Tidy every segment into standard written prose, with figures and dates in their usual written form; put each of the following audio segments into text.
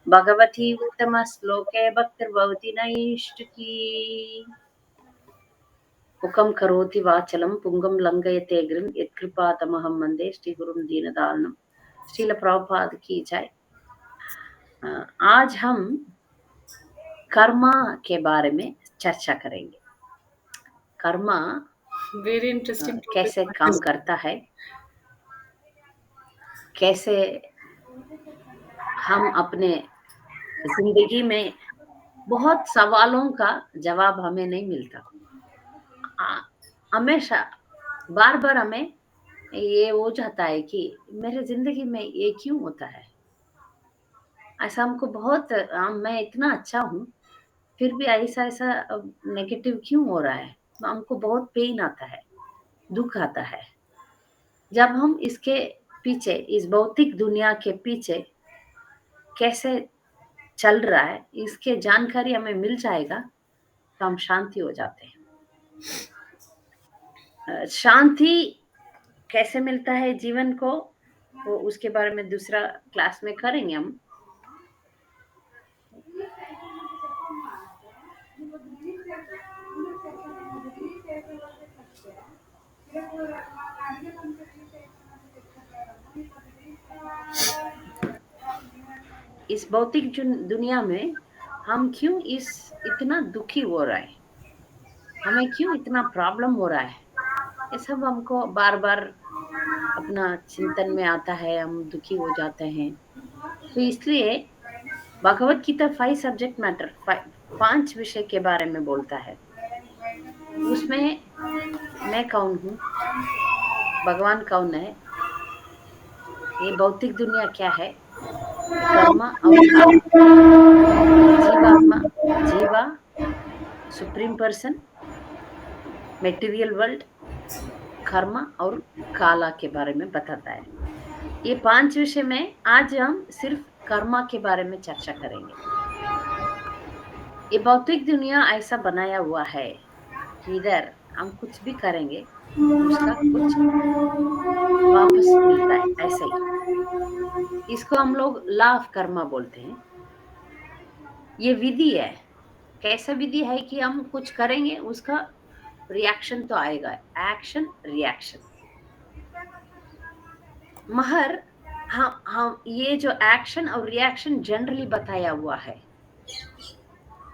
भगवती उत्तम श्लोके भक्तिर्भवति नैष्ठिकी मुखं करोति वाचलं पुंगं लंघयते गिरिं यत्कृपातमहं वन्दे श्रीगुरुं दीनदारिणं। श्रील प्रभुपाद की जय। आज हम कर्मा के बारे में चर्चा करेंगे। कर्मा वेरी इंटरेस्टिंग कैसे काम करता है, कैसे हम अपने जिंदगी में बहुत सवालों का जवाब हमें नहीं मिलता। हमेशा बार बार हमें ये हो जाता है कि मेरे जिंदगी में ये क्यों होता है, ऐसा हमको बहुत मैं इतना अच्छा हूँ फिर भी ऐसा ऐसा नेगेटिव क्यों हो रहा है। हमको बहुत पेन आता है, दुख आता है। जब हम इसके पीछे, इस भौतिक दुनिया के पीछे कैसे चल रहा है, इसके जानकारी हमें मिल जाएगा तो हम शांति हो जाते हैं। शांति कैसे मिलता है जीवन को, वो उसके बारे में दूसरा क्लास में करेंगे हम। इस भौतिक दुनिया में हम क्यों इतना दुखी हो रहा है, हमें क्यों इतना प्रॉब्लम हो रहा है, ये सब हमको बार बार अपना चिंतन में आता है, हम दुखी हो जाते हैं। तो इसलिए भगवत गीता 5 सब्जेक्ट मैटर, 5 विषय के बारे में बोलता है। उसमें मैं कौन हूँ, भगवान कौन है, ये भौतिक दुनिया क्या है, कर्म और जीवात्मा, जीवा, सुप्रीम पर्सन, मेटीरियल वर्ल्ड, कर्म और काला के बारे में बताता है। ये 5 विषय में आज हम सिर्फ कर्मा के बारे में चर्चा करेंगे। ये भौतिक दुनिया ऐसा बनाया हुआ है कि इधर हम कुछ भी करेंगे उसका कुछ वापस मिलता है, ऐसे ही। इसको हम लोग लॉ ऑफ कर्मा बोलते हैं। ये विधि है, कैसा विधि है कि हम कुछ करेंगे उसका रिएक्शन तो आएगा, एक्शन रिएक्शन। मगर हम ये जो एक्शन और रिएक्शन जनरली बताया हुआ है,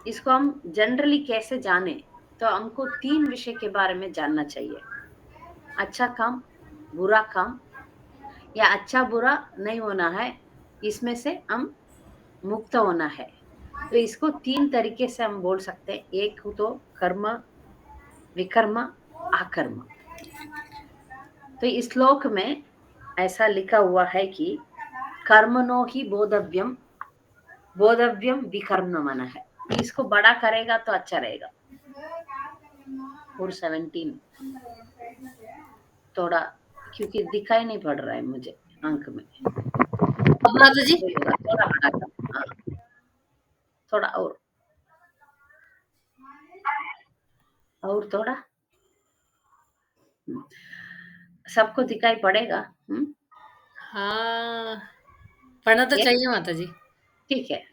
इसको हम जनरली कैसे जाने, तो हमको 3 विषय के बारे में जानना चाहिए। अच्छा काम, बुरा काम, या अच्छा बुरा नहीं होना है, इसमें से हम मुक्त होना है। तो इसको 3 तरीके से हम बोल सकते हैं। एक तो कर्म, विकर्म, आकर्म। तो इस श्लोक में ऐसा लिखा हुआ है कि कर्मणो ही बोधव्यम, बोधव्यम विकर्मण है। इसको बड़ा करेगा तो अच्छा रहेगा। 417 थोड़ा, क्योंकि दिखाई नहीं पड़ रहा है मुझे अंक में। माता जी थोड़ा बड़ा कर, हाँ, थोड़ा और थोड़ा, सबको दिखाई पड़ेगा। हाँ, पढ़ना तो चाहिए माता जी। ठीक है।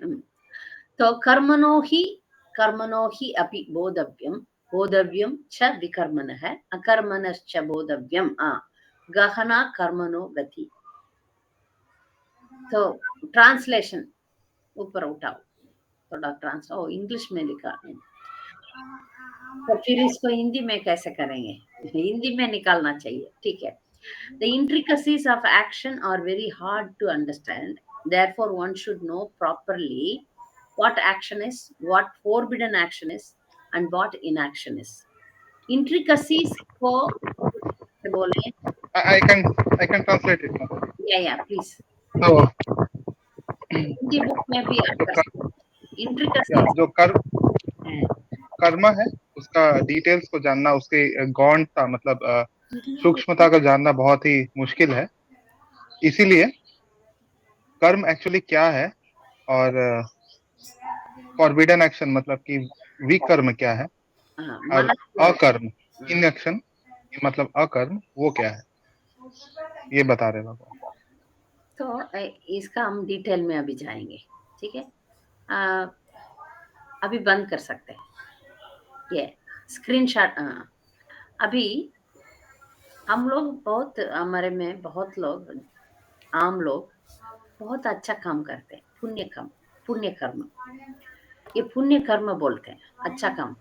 तो कर्मणो ही अपि बोधव्यम, बोधव्यम च विकर्मणः अकर्मणश्च बोधव्यम। गहना कर्मणो गति। तो ट्रांसलेशन ऊपर उठाओ, थोड़ा इंग्लिश में लिखा है, तो फिर इसको हिंदी में कैसे करेंगे, हिंदी में निकालना चाहिए। ठीक है। The intricacies of action are very hard to understand. Therefore, one should know properly what action is, what forbidden action is, and what inaction is. Intricacies को बोले, I can translate it. या प्लीज तो Hindi book में भी आप कर सकते हैं। Intricacies जो कर्म है उसका डिटेल्स को जानना, उसके गौणता मतलब सूक्ष्मता को जानना बहुत ही मुश्किल है। इसीलिए कर्म एक्चुअली क्या है और फॉरबिडन एक्शन मतलब कि विकर्म क्या है, और अकर्म इनएक्शन मतलब अकर्म वो क्या है, ये बता रहे बाबा। तो इसका हम डिटेल में अभी जाएंगे। ठीक है। अभी बंद कर सकते हैं ये स्क्रीनशॉट। अभी हम लोग बहुत, हमारे में बहुत लोग, आम लोग बहुत अच्छा काम करते हैं, पुण्य कर्म, ये पुण्य कर्म बोलते हैं, अच्छा काम।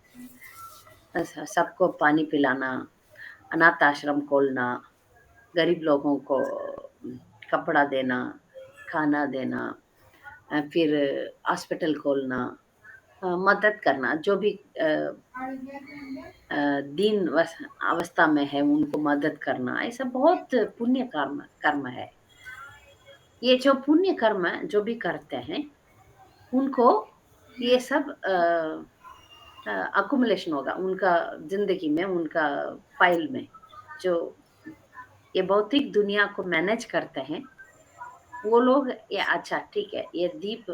सबको पानी पिलाना, अनाथ आश्रम खोलना, गरीब लोगों को कपड़ा देना, खाना देना, फिर हॉस्पिटल खोलना, मदद करना, जो भी दीन अवस्था में है उनको मदद करना, ऐसा बहुत पुण्य कर्म कर्म है। ये जो पुण्य कर्म जो भी करते हैं उनको ये सब अकुमुलेशन होगा उनका जिंदगी में, उनका फाइल में। जो ये भौतिक दुनिया को मैनेज करते हैं वो लोग, ये अच्छा ठीक है, ये दीप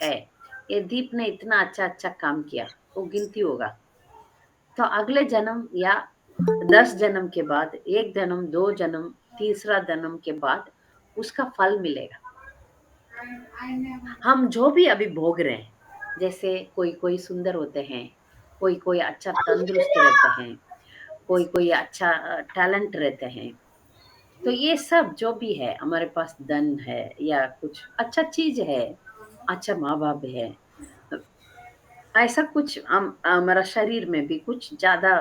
है, ये दीप ने इतना अच्छा अच्छा काम किया, वो गिनती होगा। तो अगले जन्म या 10 जन्म के बाद, एक जन्म, 2 जन्म, तीसरा जन्म के बाद उसका फल मिलेगा। हम जो भी अभी भोग रहे हैं, जैसे कोई कोई सुंदर होते हैं, कोई कोई अच्छा तंदुरुस्त रहते हैं, कोई कोई अच्छा टैलेंट रहते हैं। तो ये सब जो भी है, हमारे पास धन है या कुछ अच्छा चीज है, अच्छा माँ बाप है, ऐसा कुछ हमारा शरीर में भी कुछ ज्यादा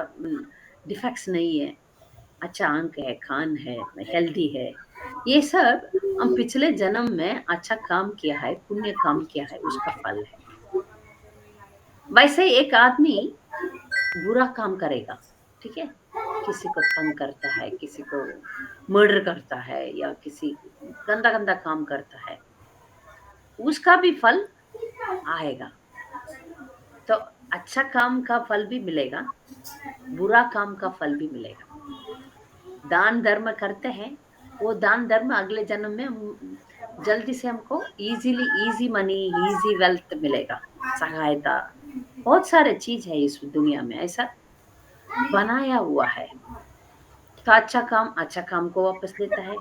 डिफेक्ट्स नहीं है, अच्छा आंख है, कान है, हेल्दी है, ये सब हम पिछले जन्म में अच्छा काम किया है, पुण्य काम किया है, उसका फल है। वैसे एक आदमी बुरा काम करेगा, ठीक है, किसी को तंग करता है, किसी को मर्डर करता है, या किसी गंदा गंदा काम करता है, उसका भी फल आएगा। तो अच्छा काम का फल भी मिलेगा, बुरा काम का फल भी मिलेगा। दान धर्म करते हैं, वो दान धर्म अगले जन्म में जल्दी से हमको इजी मनी, इजी वेल्थ मिलेगा, सहायता, बहुत सारे चीज है इस दुनिया में, ऐसा बनाया हुआ है। तो अच्छा काम को वापस देता है,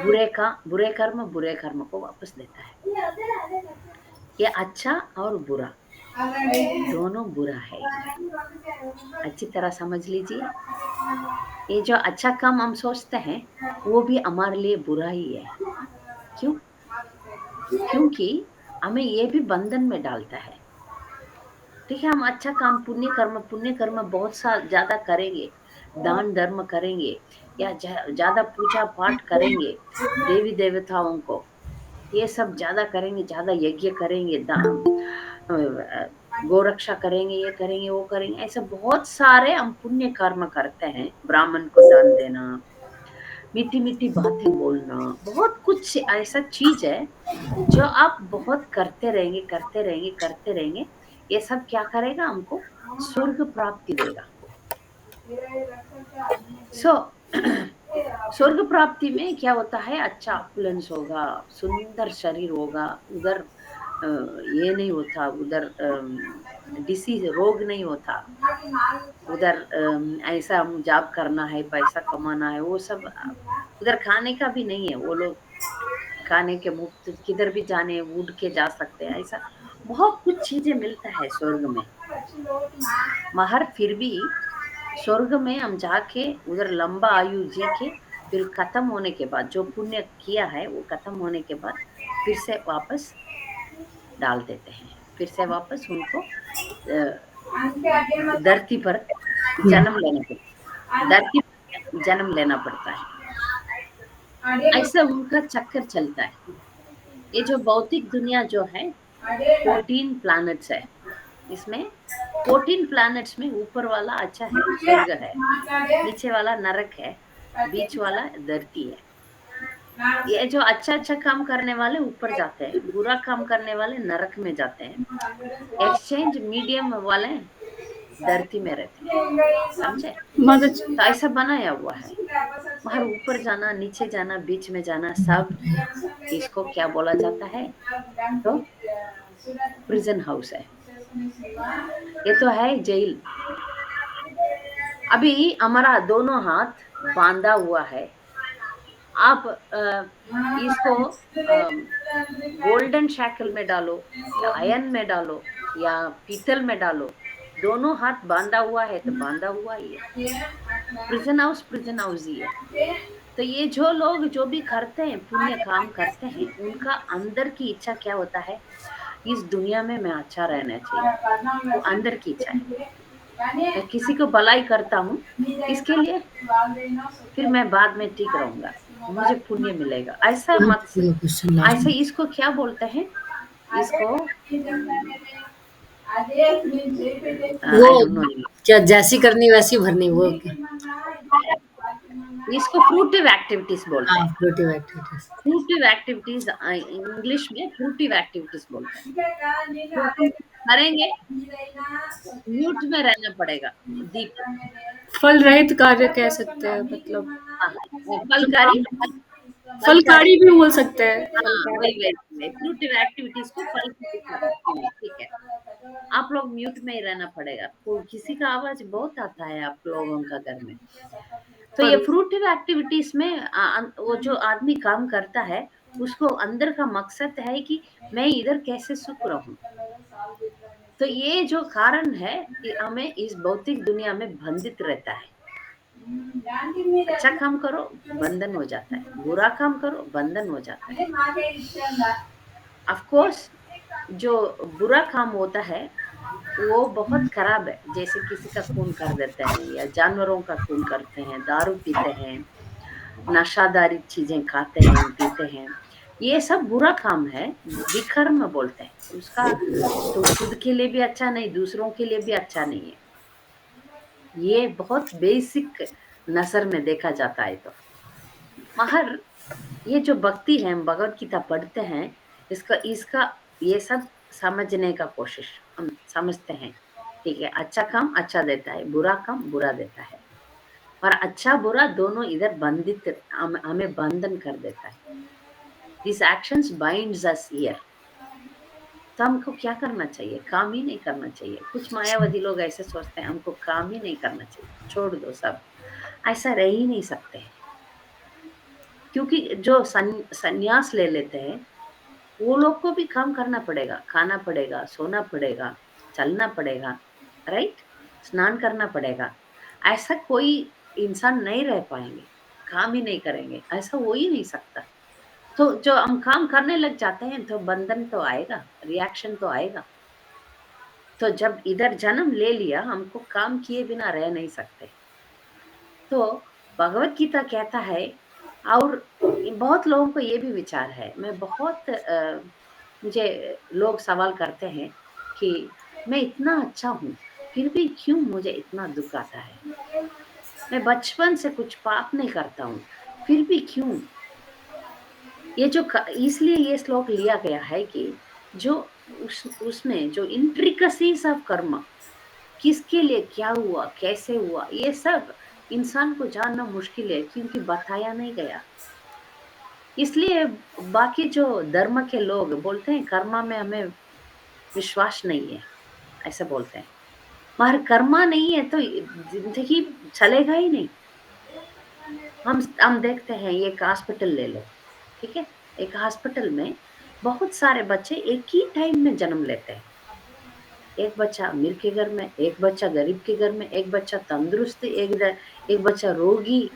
बुरे कर्म को वापस देता है। ये अच्छा और बुरा दोनों बुरा है, अच्छी तरह समझ लीजिए। ये जो अच्छा काम हम सोचते हैं वो भी हमारे लिए बुरा ही है। क्यों? क्योंकि हमें ये भी बंधन में डालता है। ठीक है, हम अच्छा काम, पुण्य कर्म बहुत सा ज्यादा करेंगे, दान धर्म करेंगे, या ज्यादा पूजा पाठ करेंगे, देवी देवताओं को ये सब ज्यादा करेंगे, ज्यादा यज्ञ करेंगे, गोरक्षा करेंगे, ये करेंगे, वो करेंगे, ऐसे बहुत सारे हम पुण्य कर्म करते हैं। ब्राह्मण को दान देना, मीठी मीठी बातें बोलना, बहुत कुछ ऐसा चीज है जो आप बहुत करते रहेंगे, ये सब क्या करेगा, हमको स्वर्ग प्राप्ति देगा। सो स्वर्ग प्राप्ति में क्या होता है, अच्छा ऑपुलेंस होगा, सुंदर शरीर होगा, उधर ये नहीं होता, उधर डिसीज रोग नहीं होता, उधर ऐसा हम जॉब करना है, पैसा कमाना है, वो सब उधर खाने का भी नहीं है। वो लोग खाने के मुफ्त किधर भी जाने, उड़ के जा सकते हैं, ऐसा बहुत कुछ चीजें मिलता है स्वर्ग में। मगर फिर भी स्वर्ग में हम जाके उधर लंबा आयु जी के, फिर खत्म होने के बाद जो पुण्य किया है वो खत्म होने के बाद फिर से वापस डाल देते हैं, फिर से वापस उनको धरती पर जन्म लेना पड़ता, धरती पर जन्म लेना पड़ता है, ऐसा उनका चक्कर चलता है। ये जो भौतिक दुनिया जो है 14 प्लैनेट्स है, इसमें 14 प्लैनेट्स में ऊपर वाला अच्छा है, स्वर्ग है, नीचे वाला नरक है, बीच वाला धरती है। ये जो अच्छा अच्छा काम करने वाले ऊपर जाते हैं, बुरा काम करने वाले नरक में जाते हैं, एक्सचेंज मीडियम वाले धरती में रहते हैं, समझे? माता जी, तो ऐसा बनाया हुआ है, बाहर ऊपर जाना, नीचे जाना, बीच में जाना, सब इसको क्या बोला जाता है, तो प्रिजन हाउस है, ये तो है जेल। अभी हमारा दोनों हाथ बांधा हुआ है, आप इसको गोल्डन शैकल में डालो या आयन में डालो या पीतल में डालो, दोनों हाथ बांधा हुआ है तो बांधा हुआ ही है। प्रिजन हाउस ही है। तो ये जो लोग जो भी करते हैं, पुण्य काम करते हैं, उनका अंदर की इच्छा क्या होता है, इस दुनिया में मैं अच्छा रहना चाहिए, वो अंदर की इच्छा है। मैं किसी को भलाई करता हूँ, इसके लिए फिर मैं बाद में ठीक रहूंगा, मुझे पुण्य मिलेगा, ऐसा मकसद। क्वेश्चन लास्ट ऐसे में इसको क्या बोलते हैं, इसको वो आई डोंट नो इंग्लिश। क्या जैसी करनी वैसी भरनी वो इसको फ्रूटिव एक्टिविटीज बोलते हाँ हैं। Fruitive activities fruitive activities English में फ्रूटिव एक्टिविटीज बोलते हैं। तो हम करेंगे, म्यूट में रहना पड़ेगा। दीप, फल रहित कार्य कह सकते हैं मतलब हाँ, फलकारी, फलकारी, फलकारी भी बोल सकते हैं हाँ फलकारी वही वही वही फ्रूटिव एक्टिविटीज को फलकारी कहते हैं, ठीक है। आप लोग म्यूट में ही रहना पड़ेगा, तो किसी का आवाज बहुत आता है आप लोगों का घर में। तो ये पर फ्रूटिव एक्टिविटीज में वो जो आदमी काम करता है, उसको अंदर का मकसद है कि मैं इधर कैसे सुख रहूं। तो ये जो कारण है कि हमें इस भौतिक दुनिया में बंधित रहता है। अच्छा काम करो, बंधन हो जाता है, बुरा काम करो, बंधन हो जाता है। ऑफ कोर्स जो बुरा काम होता है वो बहुत खराब है, जैसे किसी का खून कर देते हैं या जानवरों का खून करते हैं, दारू पीते हैं, नशादारी चीजें खाते हैं, पीते हैं, ये सब बुरा काम है, विकर्म बोलते हैं उसका। तो खुद के लिए भी अच्छा नहीं, दूसरों के लिए भी अच्छा नहीं है। ये बहुत बेसिक नजर में देखा जाता है। तो मगर ये जो भक्ति है, हम भगवत गीता पढ़ते हैं, इसका इसका ये सब समझने का कोशिश हम समझते हैं। ठीक है, अच्छा काम अच्छा देता है, बुरा काम बुरा देता है, और अच्छा बुरा दोनों इधर बंधित, हमें बंधन कर देता है। This actions binds us here. तो हमको क्या करना चाहिए, काम ही नहीं करना चाहिए। कुछ मायावादी लोग ऐसे सोचते हैं हमको काम ही नहीं करना चाहिए, छोड़ दो सब, ऐसा रह ही नहीं सकते हैं। क्योंकि जो संन्यास ले लेते हैं, वो लोग को भी काम करना पड़ेगा, खाना पड़ेगा, सोना पड़ेगा, चलना पड़ेगा, राइट, स्नान करना पड़ेगा। ऐसा कोई इंसान नहीं रह पाएंगे, काम ही नहीं करेंगे, ऐसा हो ही नहीं सकता। तो जो हम काम करने लग जाते हैं तो बंधन तो आएगा, रिएक्शन तो आएगा। तो जब इधर जन्म ले लिया, हमको काम किए बिना रह नहीं सकते। तो भगवत गीता कहता है, और बहुत लोगों को ये भी विचार है, मैं बहुत मुझे लोग सवाल करते हैं कि मैं इतना अच्छा हूँ, फिर भी क्यों मुझे इतना दुख आता है। मैं बचपन से कुछ पाप नहीं करता हूँ, फिर भी क्यों। ये जो इसलिए ये श्लोक लिया गया है कि जो उसमें जो इंट्रिकसीज ऑफ कर्म, किसके लिए क्या हुआ, कैसे हुआ, ये सब इंसान को जानना मुश्किल है, क्योंकि बताया नहीं गया। इसलिए बाकी जो धर्म के लोग बोलते हैं कर्मा में हमें विश्वास नहीं है, ऐसा बोलते हैं। मगर कर्मा नहीं है तो जिंदगी चलेगा ही नहीं। हम देखते हैं, एक हॉस्पिटल ले लो, ठीक है, एक हॉस्पिटल में बहुत सारे बच्चे एक ही टाइम में जन्म लेते हैं। एक बच्चा अमीर के घर में, एक बच्चा गरीब के घर में, एक बच्चा तंदुरुस्त, एक बच्चा रोगी,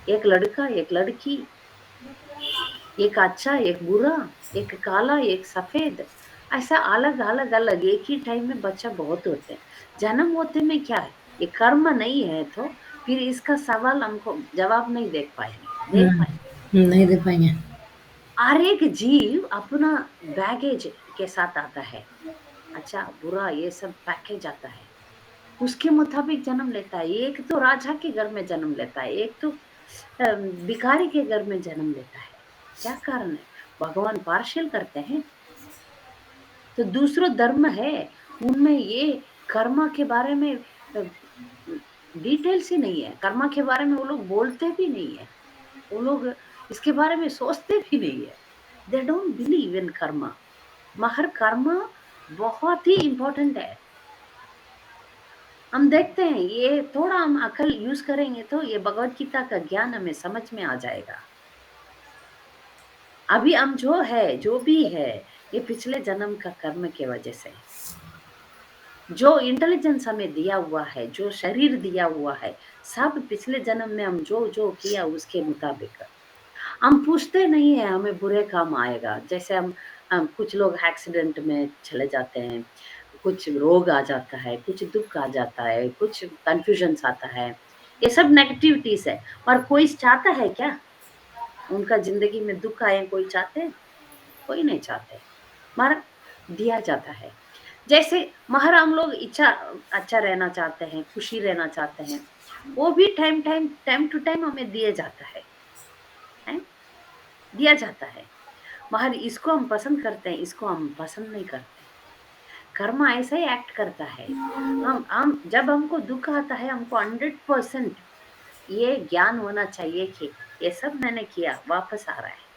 एक लड़का एक लड़की, एक अच्छा एक बुरा, एक काला एक सफेद, ऐसा अलग अलग अलग एक ही टाइम में बच्चा बहुत होते हैं। जन्म होते में क्या है, ये कर्म नहीं है, तो फिर इसका सवाल हमको जवाब नहीं दे पाएंगे। नहीं दे पाएंगे हर एक जीव अपना बैगेज के साथ आता है, अच्छा बुरा ये सब पैकेज आता है, उसके मुताबिक जन्म लेता है। एक तो राजा के घर में जन्म लेता है, एक तो भिखारी के घर में जन्म लेता है। क्या कारण है, भगवान पार्शियल करते हैं। तो दूसरा धर्म है, उनमें ये कर्मा के बारे में डिटेल्स ही नहीं है, कर्मा के बारे में वो लोग बोलते भी नहीं है, वो लोग इसके बारे में सोचते भी नहीं है। They don't believe in Karma. मगर कर्मा बहुत ही इंपॉर्टेंट है। हम देखते हैं, ये थोड़ा हम अकल यूज करेंगे तो ये भगवत गीता का ज्ञान हमें समझ में आ जाएगा। अभी हम जो भी है, ये पिछले जन्म का कर्म के वजह से है। जो इंटेलिजेंस हमें दिया हुआ है, जो शरीर दिया हुआ है, सब पिछले जन्म में हम जो किया उसके मुताबिक। हम पूछते नहीं है हमें बुरे काम आएगा, जैसे हम कुछ लोग एक्सीडेंट में चले जाते हैं, कुछ रोग आ जाता है, कुछ दुख आ जाता है, कुछ कंफ्यूजन आता है, ये सब नेगेटिविटीज है। और कोई चाहता है क्या उनका जिंदगी में दुख आए? कोई चाहते हैं? कोई नहीं चाहते, मगर दिया जाता है। जैसे मगर हम लोग इच्छा अच्छा रहना चाहते हैं, खुशी रहना चाहते हैं, वो भी टाइम टू टाइम हमें दिया जाता है, दिया जाता है। मगर इसको हम पसंद करते हैं, इसको हम पसंद नहीं करते। कर्म ऐसा ही एक्ट करता है। हम जब हमको दुख आता है, हमको 100% ये ज्ञान होना चाहिए कि ये सब मैंने किया, वापस आ रहा है।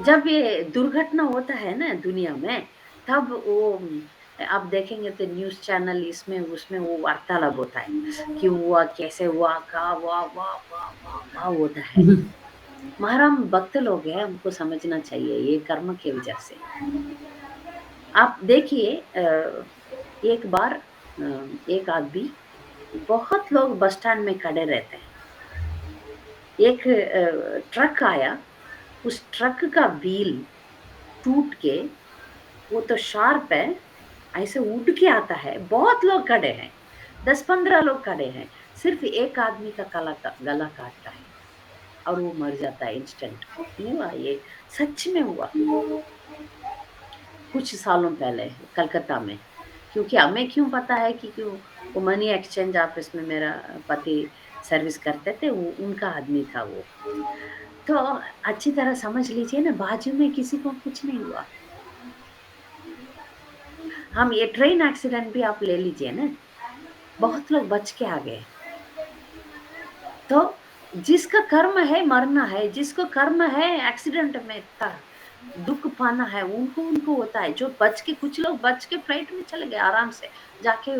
जब ये दुर्घटना होता है ना दुनिया में, तब वो आप देखेंगे तो न्यूज़ चैनल इसमें उसमें वो वार्तालाप होता है, क्यों हुआ, कैसे हुआ, कहाँ हुआ, वाह वाह वाह वाह होता है। मगर हम भक्त लोग हैं, हमको समझना चाहिए ये कर्म की वजह से। आप देखिए एक बार एक आदमी, बहुत लोग बस स्टैंड में खड़े रहते हैं, एक ट्रक आया, उस ट्रक का व्हील टूट के, वो तो शार्प है, ऐसे उड़ के आता है, बहुत लोग खड़े हैं, 10-15 लोग खड़े हैं, सिर्फ एक आदमी का गला काटता है और वो मर जाता है इंस्टेंट। हुआ ये, सच में हुआ कुछ सालों पहले कलकत्ता में। क्योंकि हमें क्यों पता है कि क्यों, वो मनी एक्सचेंज ऑफिस में मेरा पति सर्विस करते थे, वो उनका आदमी था वो। तो अच्छी तरह समझ लीजिए ना, बाजू में किसी को कुछ नहीं हुआ। हम ये ट्रेन एक्सीडेंट भी आप ले लीजिए ना, बहुत लोग बच के आ गए। तो जिसका कर्म है मरना है, जिसको कर्म है एक्सीडेंट में दुख पाना है, उनको उनको होता है। जो बच के, कुछ लोग बच के फ्लाइट में चले गए आराम से, जाके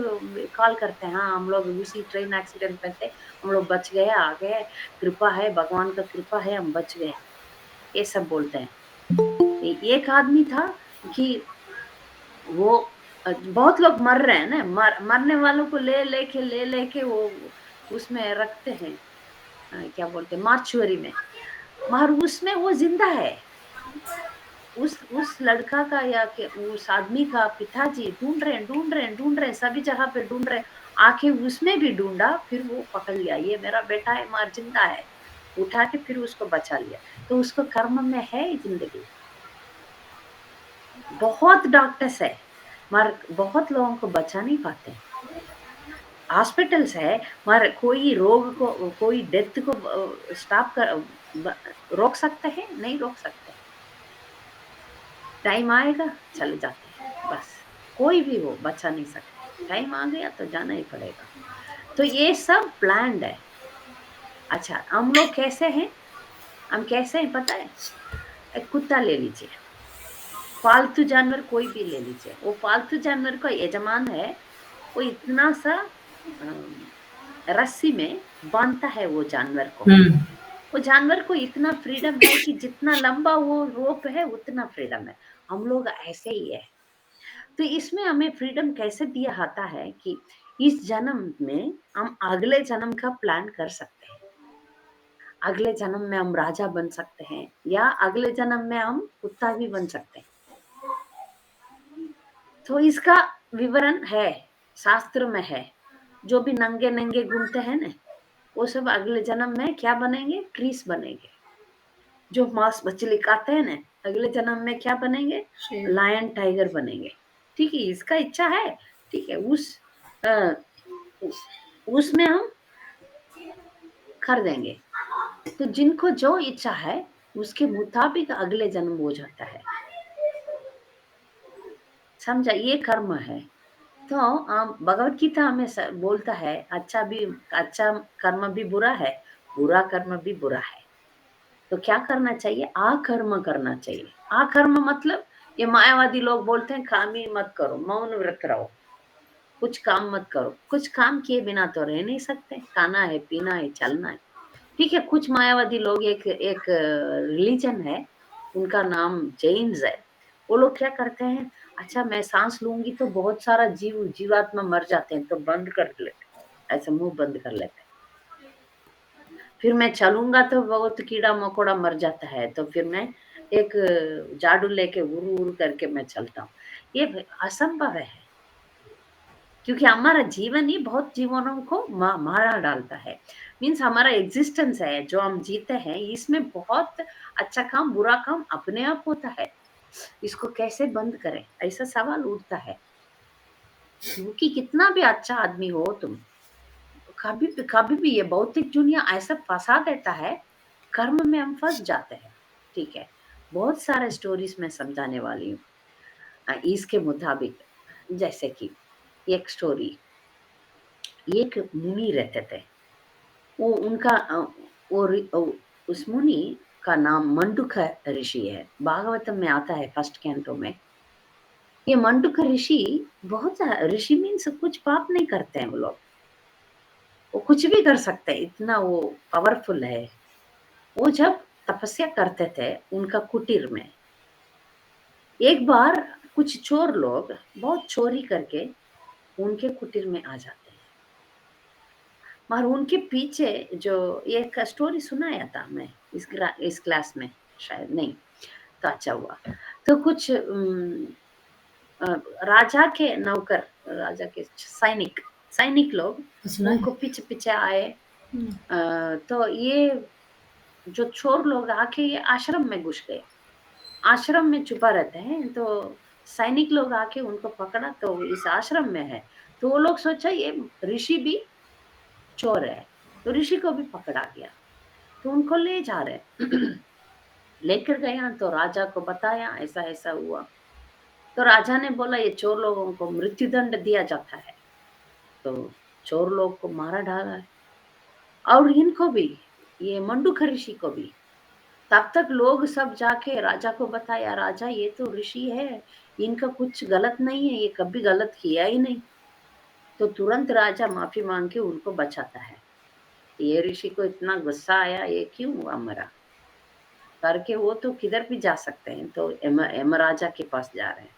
कॉल करते हैं, हाँ हम लोग उसी ट्रेन एक्सीडेंट में थे, हम लोग बच गए, आ गए, कृपा है, भगवान का कृपा है, हम बच गए, ये सब बोलते हैं। एक आदमी था कि वो बहुत लोग मर रहे हैं ना, मरने वालों को ले लेके वो उसमें रखते हैं, क्या बोलते हैं, मार्चुअरी में, मगर उसमें वो जिंदा है। उस लड़का का या के उस आदमी का पिताजी ढूंढ रहे हैं, सभी जगह पे ढूंढ रहे हैं, आके उसमें भी ढूंढा, फिर वो पकड़ लिया, ये मेरा बेटा है, मर जिंदा है, उठा के फिर उसको बचा लिया। तो उसको कर्म में है जिंदगी। बहुत डॉक्टर्स है, मगर बहुत लोगों को बचा नहीं पाते। हॉस्पिटल्स है, मगर कोई रोग को, कोई डेथ को स्टॉप कर रोक सकते हैं? नहीं रोक सकते। टाइम आएगा, चले जाते हैं, बस। कोई भी हो, बचा नहीं सकते, टाइम आ गया तो जाना ही पड़ेगा। तो ये सब प्लान्ड है। अच्छा, हम लोग कैसे हैं? हम कैसे हैं पता है? एक कुत्ता ले लीजिए, पालतू जानवर कोई भी ले लीजिए, वो पालतू जानवर का यजमान है, वो इतना सा रस्सी में बांधता है वो जानवर को। वो जानवर को इतना फ्रीडम है कि जितना लंबा वो रोप है उतना फ्रीडम है। हम लोग ऐसे ही है। तो इसमें हमें फ्रीडम कैसे दिया जाता है कि इस जन्म में हम अगले जन्म का प्लान कर सकते हैं। अगले जन्म में हम राजा बन सकते हैं, या अगले जन्म में हम कुत्ता भी बन सकते हैं। तो इसका विवरण है, शास्त्र में है। जो भी नंगे नंगे घूमते हैं ना, वो सब अगले जन्म में क्या बनेंगे? ट्रीस बनेंगे। जो मांस मछली खाते हैं ना, अगले जन्म में क्या बनेंगे? लायन टाइगर बनेंगे। ठीक है, इसका इच्छा है, ठीक है, उसमें हम कर देंगे। तो जिनको जो इच्छा है उसके मुताबिक अगले जन्म हो जाता है। समझा? ये कर्म है। तो भगवत गीता हमें बोलता है, अच्छा कर्म भी बुरा है, बुरा कर्म भी बुरा है। तो क्या करना चाहिए? अकर्म करना चाहिए। अकर्म मतलब, ये मायावादी लोग बोलते हैं कामी मत करो, मौन व्रत रहो, कुछ काम मत करो। कुछ काम किए बिना तो रह नहीं सकते, खाना है, पीना है, चलना है, ठीक है, कुछ मायावादी लोग एक रिलीजन है, उनका नाम जैन्स है। वो लोग क्या करते हैं, अच्छा मैं सांस लूंगी तो बहुत सारा जीवात्मा मर जाते हैं, तो बंद कर लेते हैं, ऐसे मुंह बंद कर लेते हैं। फिर मैं चलूंगा तो बहुत कीड़ा मकोड़ा मर जाता है, तो फिर मैं एक झाड़ू लेके उड़ उड़ करके मैं चलता हूँ। ये असंभव है, क्योंकि हमारा जीवन ही बहुत जीवनों को मारा डालता है। मीन्स हमारा एग्जिस्टेंस है जो हम जीते हैं, इसमें बहुत अच्छा काम बुरा काम अपने आप होता है। इसको कैसे बंद करें, ऐसा सवाल उठता है। क्योंकि कितना भी अच्छा आदमी हो तुम, कभी भी ये भौतिक दुनिया ऐसा फंसा देता है, कर्म में हम फंस जाते हैं। ठीक है, बहुत सारे स्टोरीज में समझाने वाली हूँ इसके मुताबिक। जैसे कि एक स्टोरी, एक मुनि रहते थे। वो उनका उस मुनि का नाम मंडूक ऋषि है, भागवतम में आता है फर्स्ट कैंटो में। ये मंडूक ऋषि बहुत ऋषि मीन्स कुछ पाप नहीं करते हैं वो लोग, वो कुछ भी कर सकते हैं, इतना वो पावरफुल है। वो जब तपस्या करते थे उनका कुटीर में, एक बार कुछ चोर लोग बहुत चोरी करके उनके कुटीर में आ जाते हैं। और उनके पीछे जो एक स्टोरी सुनाया था मैं इस क्लास में, शायद नहीं, तो अच्छा हुआ। तो कुछ राजा के नौकर, राजा के सैनिक लोग सुना उनको है। पीछे पीछे आए। तो ये जो चोर लोग आके ये आश्रम में घुस गए, आश्रम में छुपा रहते हैं। तो सैनिक लोग आके उनको पकड़ा, तो इस आश्रम में है। तो वो लोग सोचा ये ऋषि भी चोर है, तो ऋषि को भी पकड़ा गया। तो उनको ले जा रहे लेकर गया, तो राजा को बताया ऐसा ऐसा हुआ। तो राजा ने बोला ये चोर लोगों को मृत्यु दंड दिया जाता है। तो चोर लोग को मारा डाला है, और इनको भी, ये मंडूक ऋषि को भी। तब तक लोग सब जाके राजा को बताया, राजा ये तो ऋषि है, इनका कुछ गलत नहीं है, ये कभी गलत किया ही नहीं। तो तुरंत राजा माफी मांग के उनको बचाता है। ये ऋषि को इतना गुस्सा आया, ये क्यों हुआ मरा करके, वो तो किधर भी जा सकते हैं, तो यम राजा के पास जा रहे हैं।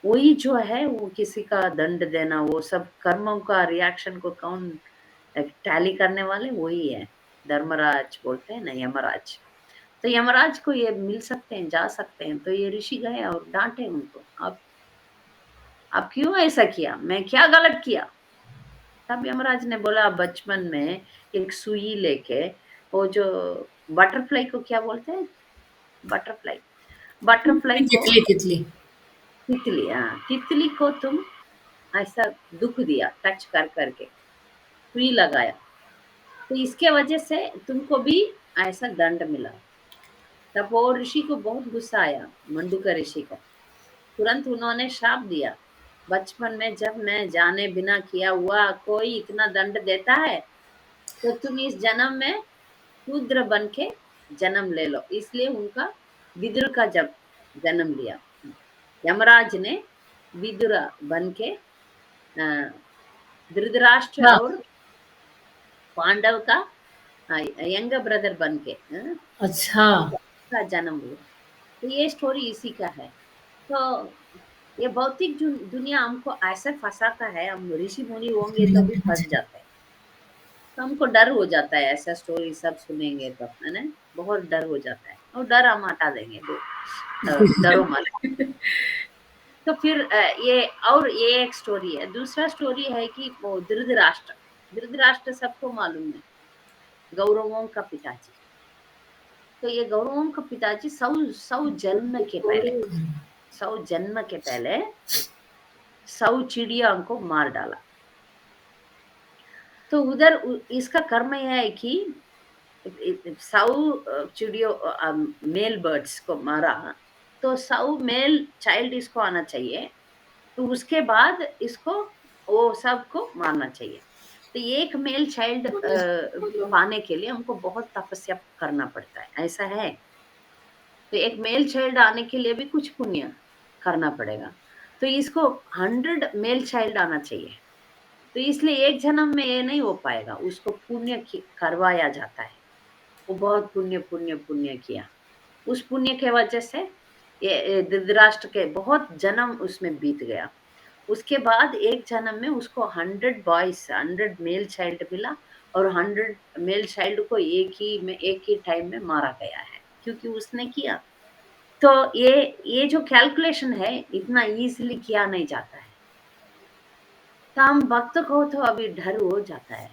वही जो है, वो किसी का दंड देना, वो सब कर्मों का रिएक्शन को कौन टैली करने वाले, वही है धर्मराज बोलते हैं ना, यमराज। तो यमराज को ये मिल सकते हैं, जा सकते हैं। तो ये ऋषि गए और डांटे उनको, आप क्यों ऐसा किया, मैं क्या गलत किया। तब यमराज ने बोला, बचपन में एक सुई लेके, वो जो बटरफ्लाई को क्या बोलते हैं, बटरफ्लाई बटरफ्लाई को, तितली तितली। तितली, हाँ तितली को तुम ऐसा दुख दिया, टच कर करके सुई लगाया, तो इसके वजह से तुमको भी ऐसा दंड मिला। तब वो ऋषि को बहुत गुस्सा आया, मंडूक ऋषि को। तुरंत उन्होंने श्राप दिया, बचपन में जब मैं जाने बिना किया हुआ कोई इतना दंड देता है, तो तुम इस जन्म में शूद्र बन के जन्म ले लो। इसलिए उनका विदुर का जब जन्म लिया, यमराज ने विदुर बन के धृतराष्ट्र हाँ। और पांडव का यंग ब्रदर बन के अच्छा। का जन्म हुआ। तो ये स्टोरी इसी का है। तो ये भौतिक दुनिया हमको ऐसे फंसाता है, हम ऋषि मुनि होंगे तो भी फंस जाते हैं। तो हमको डर हो जाता है, ऐसा स्टोरी सब सुनेंगे तो, है ना, बहुत डर हो जाता है। और डर हम हटा देंगे, डरो मत। तो फिर ये एक स्टोरी है। दूसरा स्टोरी है कि वो धृतराष्ट्र सबको मालूम है, गौरवों का पिताजी। तो ये गौरवों का पिताजी सौ जन्म के पहले, 100 चिड़िया को मार डाला। तो उधर इसका कर्म यह है कि 100 चिड़ियों मेल बर्ड्स को मारा, तो 100 मेल चाइल्ड इसको आना चाहिए। तो उसके बाद इसको वो सबको मारना चाहिए। तो एक मेल चाइल्ड पाने के लिए हमको बहुत तपस्या करना पड़ता है, ऐसा है। तो एक मेल चाइल्ड आने के लिए भी कुछ पुण्य करना पड़ेगा। तो इसको 100 मेल चाइल्ड आना चाहिए। तो इसलिए एक जन्म में ये नहीं हो पाएगा, उसको पुण्य करवाया जाता है। वो बहुत पुण्य पुण्य पुण्य किया, उस पुण्य के वजह से ये धृतराष्ट्र के बहुत जन्म उसमें बीत गया। उसके बाद एक जन्म में उसको 100 बॉयज 100 मेल चाइल्ड मिला, और 100 मेल चाइल्ड को एक ही टाइम में मारा गया है, क्योंकि उसने किया। तो ये जो कैलकुलेशन है इतना इजीली किया नहीं जाता है। तो हम भक्त को तो अभी डर हो जाता है,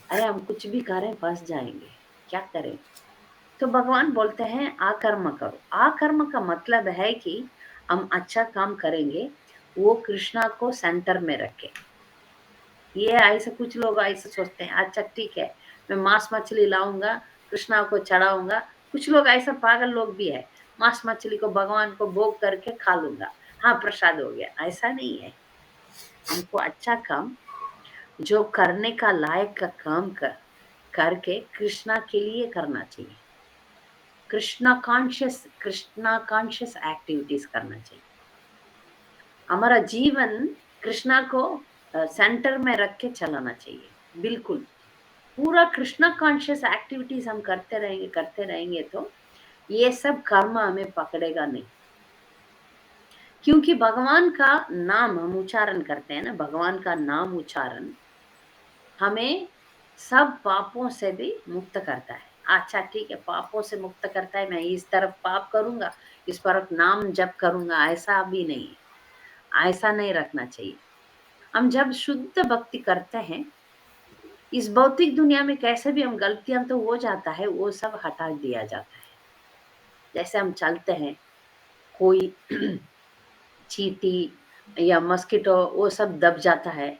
अरे हम कुछ भी करें फंस जाएंगे, क्या करें। तो भगवान बोलते हैं आकर्म करो। आकर्म का मतलब है कि हम अच्छा काम करेंगे, वो कृष्णा को सेंटर में रखे। ये ऐसे कुछ लोग ऐसे सोचते हैं, अच्छा ठीक है मैं मांस मछली लाऊंगा, कृष्णा को चढ़ाऊंगा। कुछ लोग ऐसा पागल लोग भी है, मांस मछली को भगवान को भोग करके खा लूंगा, हाँ प्रसाद हो गया। ऐसा नहीं है। हमको अच्छा काम, जो करने का लायक का काम करके कृष्णा के लिए करना चाहिए। कृष्णा कॉन्शियस एक्टिविटीज करना चाहिए। हमारा जीवन कृष्णा को सेंटर में रख के चलाना चाहिए। बिल्कुल पूरा कृष्णा कॉन्शियस एक्टिविटीज हम करते रहेंगे तो ये सब कर्म हमें पकड़ेगा नहीं। क्योंकि भगवान का नाम हम उच्चारण करते हैं ना, भगवान का नाम उच्चारण हमें सब पापों से भी मुक्त करता है। अच्छा ठीक है, पापों से मुक्त करता है, मैं इस तरफ पाप करूंगा, इस तरफ नाम जप करूंगा, ऐसा भी नहीं है। ऐसा नहीं रखना चाहिए। हम जब शुद्ध भक्ति करते हैं, इस भौतिक दुनिया में कैसे भी हम गलतियां तो हो जाता है, वो सब हटा दिया जाता है। जैसे हम चलते हैं, कोई चींटी या मस्किटो वो सब दब जाता है,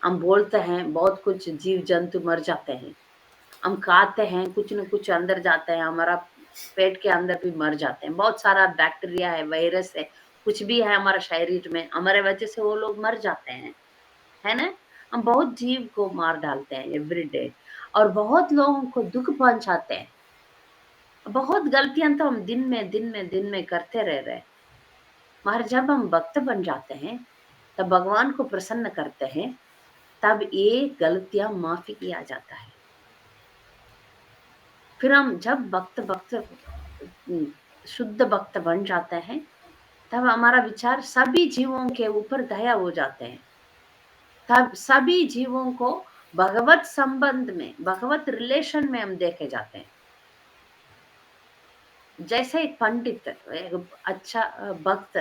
हम बोलते हैं बहुत कुछ जीव जंतु मर जाते हैं, हम खाते हैं कुछ न कुछ अंदर जाते हैं, हमारा पेट के अंदर भी मर जाते हैं। बहुत सारा बैक्टीरिया है, वायरस है, कुछ भी है हमारे शरीर में, हमारे वजह से वो लोग मर जाते हैं, है ना। हम बहुत जीव को मार डालते हैं एवरी डे, और बहुत लोगों को दुख पहुंचाते हैं। बहुत गलतियां तो हम दिन में करते रह रहे, मगर जब हम भक्त बन जाते हैं, तब भगवान को प्रसन्न करते हैं, तब ये गलतियां माफी किया जाता है। फिर हम जब शुद्ध भक्त बन जाते हैं, तब हमारा विचार सभी जीवों के ऊपर दया हो जाते हैं। तब सभी जीवों को भगवत संबंध में, भगवत रिलेशन में हम देखे जाते हैं। जैसे एक पंडित, एक अच्छा भक्त,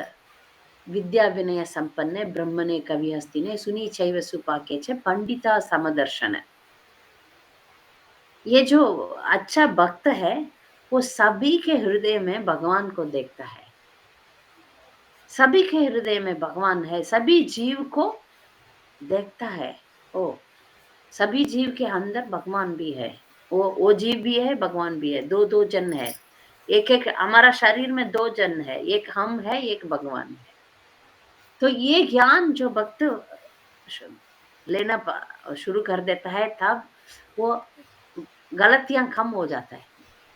विद्या विनय संपन्न ब्रह्मणे कवि हस्तिने सुनी चैव सुपाके च पंडिता समदर्शन। ये जो अच्छा भक्त है, वो सभी के हृदय में भगवान को देखता है। सभी के हृदय में भगवान है, सभी जीव को देखता है। ओ सभी जीव के अंदर भगवान भी है, वो जीव भी है, भगवान भी है, दो दो जन है। एक एक हमारा शरीर में दो जन है, एक हम है, एक भगवान है। तो ये ज्ञान जो भक्त लेना शुरू कर देता है, तब वो गलतियां कम हो जाता है,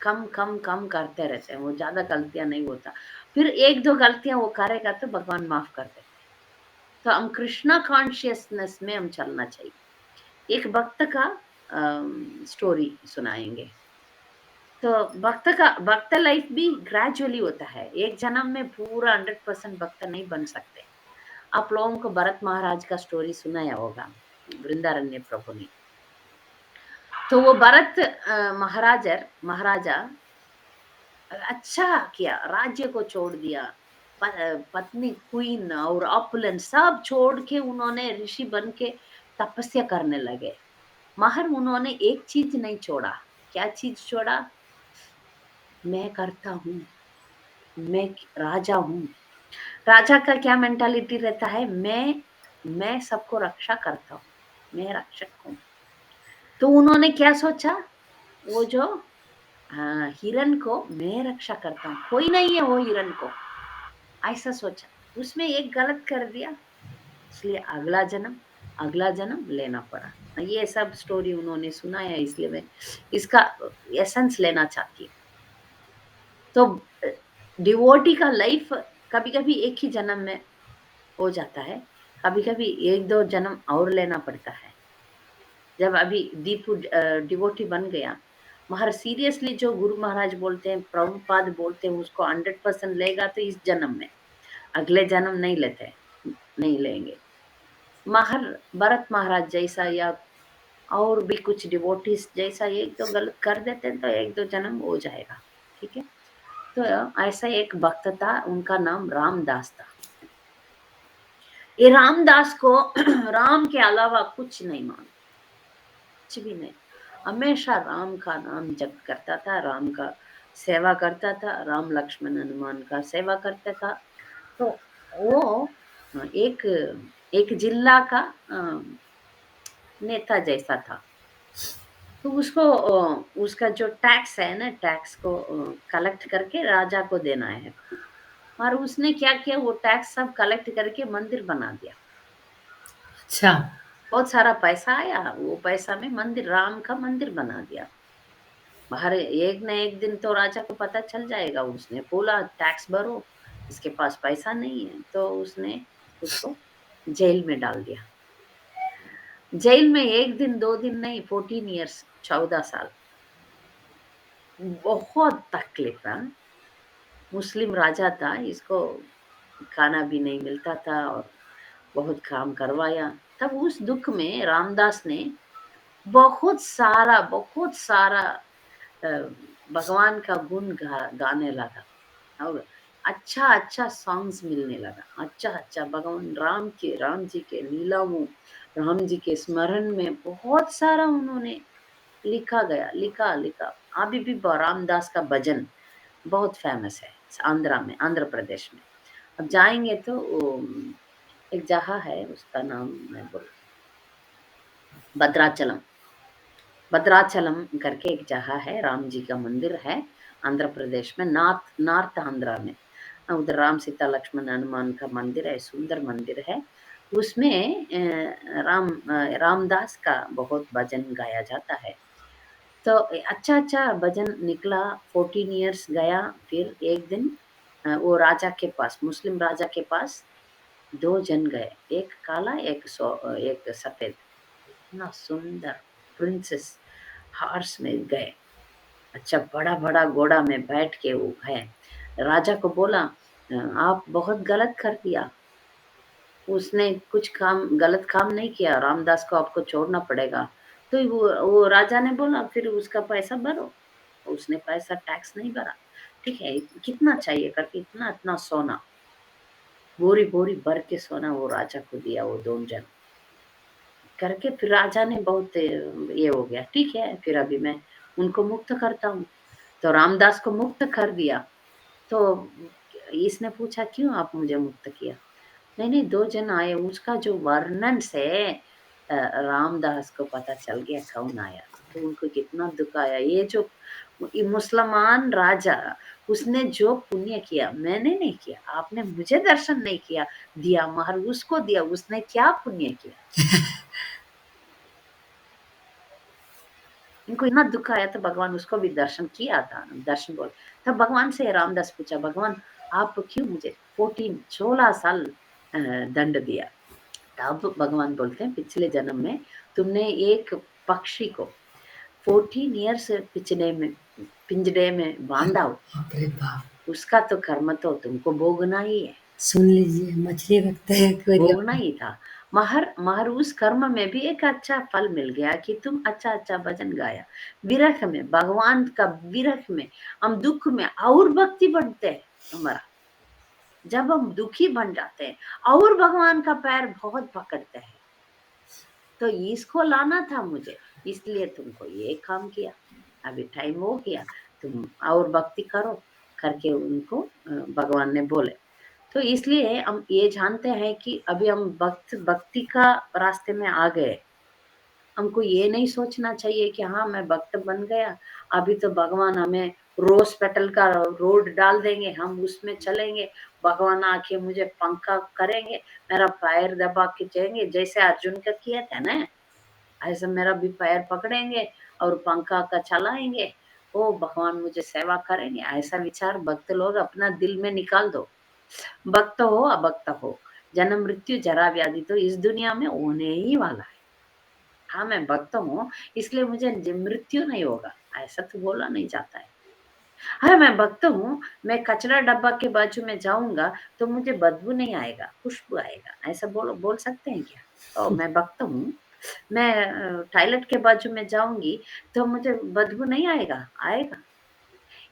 कम कम कम करते रहते हैं, वो ज्यादा गलतियां नहीं होता। फिर एक दो गलतियां वो करेगा तो भगवान माफ कर देते हैं। तो हम कृष्णा कॉन्शियसनेस में हम चलना चाहिए। एक भक्त का स्टोरी सुनाएंगे। तो भक्त लाइफ भी ग्रेजुअली होता है, एक जन्म में पूरा 100% भक्त नहीं बन सकते। आप लोगों को भरत महाराज का स्टोरी सुनाया होगा, वृंदारण्य प्रभु ने। तो वो भरत महाराजा अच्छा किया, राज्य को छोड़ दिया, पत्नी क्वीन और ऑपुलेंस सब छोड़ के उन्होंने ऋषि बन के तपस्या करने लगे। मगर उन्होंने एक चीज नहीं छोड़ा। क्या चीज छोड़ा? मैं करता हूँ, मैं राजा हूँ। राजा का क्या मेंटालिटी रहता है? मैं सबको रक्षा करता हूँ, मैं रक्षक हूँ। तो उन्होंने क्या सोचा, वो जो हिरण को मैं रक्षा करता हूँ, कोई नहीं है वो हिरण को, ऐसा सोचा। उसमें एक गलत कर दिया, इसलिए अगला जन्म लेना पड़ा। ये सब स्टोरी उन्होंने सुनाया, इसलिए मैं इसका एसेंस लेना चाहती हूँ। तो डिवोटी का लाइफ कभी कभी एक ही जन्म में हो जाता है, कभी-कभी 1-2 जन्म और लेना पड़ता है। जब अभी दीपू डिवोटी बन गया, मगर सीरियसली जो गुरु महाराज बोलते हैं, प्रभुपाद बोलते हैं उसको 100% लेगा तो इस जन्म में, अगले जन्म नहीं लेते, नहीं लेंगे। मगर भरत महाराज जैसा या और भी कुछ डिवोटीज जैसा एक तो गलत कर देते हैं तो 1-2 जन्म हो जाएगा, ठीक है? तो ऐसा एक भक्त था, उनका नाम रामदास था। ये रामदास को राम के अलावा कुछ नहीं मानता, कुछ भी नहीं। हमेशा राम का नाम जप करता था, राम का सेवा करता था, राम लक्ष्मण हनुमान का सेवा करता था। तो वो एक एक जिला का नेता जैसा था। तो उसको उसका जो टैक्स है ना, टैक्स को कलेक्ट करके राजा को देना है। और उसने क्या किया, वो टैक्स सब कलेक्ट करके मंदिर बना दिया। अच्छा। बहुत सारा पैसा आया, वो पैसा में मंदिर, राम का मंदिर बना दिया। हर एक न एक दिन तो राजा को पता चल जाएगा। उसने बोला टैक्स भरो, इसके पास पैसा नहीं है, तो उसने उसको जेल में डाल दिया। जेल में 1 दिन 2 दिन नहीं, 14 ईयर्स, 14 साल। बहुत तकलीफ है। मुस्लिम राजा था, इसको खाना भी नहीं मिलता था और बहुत काम करवाया। तब उस दुख में रामदास ने बहुत सारा अ, भगवान का गुण गाने लगा और अच्छा सॉन्ग्स मिलने लगा। अच्छा भगवान राम जी के लीलाओं, राम जी के स्मरण में बहुत सारा उन्होंने लिखा। अभी भी रामदास का भजन बहुत फेमस है आंध्र प्रदेश में। अब जाएंगे तो एक जगह है, उसका नाम मैं बोल, भद्राचलम। भद्राचलम करके एक जगह है, राम जी का मंदिर है आंध्र प्रदेश में, नॉर्थ आंध्रा में। उधर राम सीता लक्ष्मण हनुमान का मंदिर है, सुंदर मंदिर है। उसमें रामदास का बहुत भजन गाया जाता है। तो अच्छा भजन निकला। 14 ईयर्स गया। फिर एक दिन वो राजा के पास, मुस्लिम राजा के पास 2 जन गए, एक काला एक सफेद। इतना सुंदर प्रिंसेस हॉर्स में गए। अच्छा बड़ा घोड़ा में बैठ के वो गए। राजा को बोला आप बहुत गलत कर दिया, उसने कुछ काम गलत काम नहीं किया, रामदास को आपको छोड़ना पड़ेगा। तो वो राजा ने बोला फिर उसका पैसा भरो। उसने पैसा टैक्स नहीं भरा। ठीक है, कितना चाहिए करके इतना सोना, बोरी बोरी भर के सोना वो राजा को दिया, वो 2 जन करके। फिर राजा ने बहुत ये हो गया, ठीक है फिर अभी मैं उनको मुक्त करता हूँ। तो रामदास को मुक्त कर दिया। तो इसने पूछा क्यों आप मुझे मुक्त किया? नहीं 2 जन आए, उसका जो वर्णन से रामदास को पता चल गया कौन आया। तो उनको कितना दुख आया। ये जो मुसलमान राजा, उसने जो पुण्य किया मैंने नहीं किया, आपने मुझे दर्शन नहीं किया दिया, मगर उसको दिया, उसने क्या पुण्य किया। इनको इतना दुख आया तो भगवान उसको भी दर्शन किया था, दर्शन बोल। तब भगवान से रामदास पूछा, भगवान आप क्यों मुझे 16 साल दंड दिया? तब भगवान बोलते हैं पिछले जन्म में तुमने एक पक्षी को 14 ईयर्स पिंजरे में बांधा हो, बाप रे बाप। उसका तो कर्म तो तुमको भोगना ही है। सुन लीजिए, मछली रखते हैं एक्वेरियम भोगना में। ही था। मगर उस कर्म में भी एक अच्छा फल मिल गया कि तुम अच्छा भजन गाया। विरह में, भगवान का विरह में, हम दुख में और भक्ति बढ़ते हैं हमारा। जब हम दुखी बन जाते हैं और भगवान का पैर बहुत पकड़ते हैं। तो इसको लाना था मुझे, इसलिए तुमको ये काम किया। अभी टाइम हो गया, तुम और भक्ति करो करके उनको भगवान ने बोले। तो इसलिए हम ये जानते हैं कि अभी हम भक्ति का रास्ते में आ गए। हमको ये नहीं सोचना चाहिए कि हाँ मैं भक्त बन गया, अभी तो भगवान हमें रोज पेटल का रोड डाल देंगे, हम उसमें चलेंगे, भगवान आके मुझे पंखा करेंगे, मेरा पैर दबा के जाएंगे जैसे अर्जुन का किया था ना, ऐसे मेरा भी पैर पकड़ेंगे और पंखा का चलाएंगे। ओ भगवान मुझे सेवा करेंगे, ऐसा विचार भक्त लोग अपना दिल में निकाल दो। भक्त हो अभक्त हो, जन्म मृत्यु जरा व्याधि तो इस दुनिया में होने ही वाला है। हाँ, मैं भक्त हूँ इसलिए मुझे मृत्यु नहीं होगा, ऐसा तो बोला नहीं जाता है। हाँ, मैं भक्त हूँ, मैं कचरा डब्बा के बाजू में जाऊँगा तो मुझे बदबू नहीं आएगा, खुशबू आएगा, ऐसा बोल सकते हैं क्या? मैं भक्त हूँ, मैं टॉयलेट के बाजू में जाऊँगी तो मुझे बदबू नहीं आएगा? आएगा।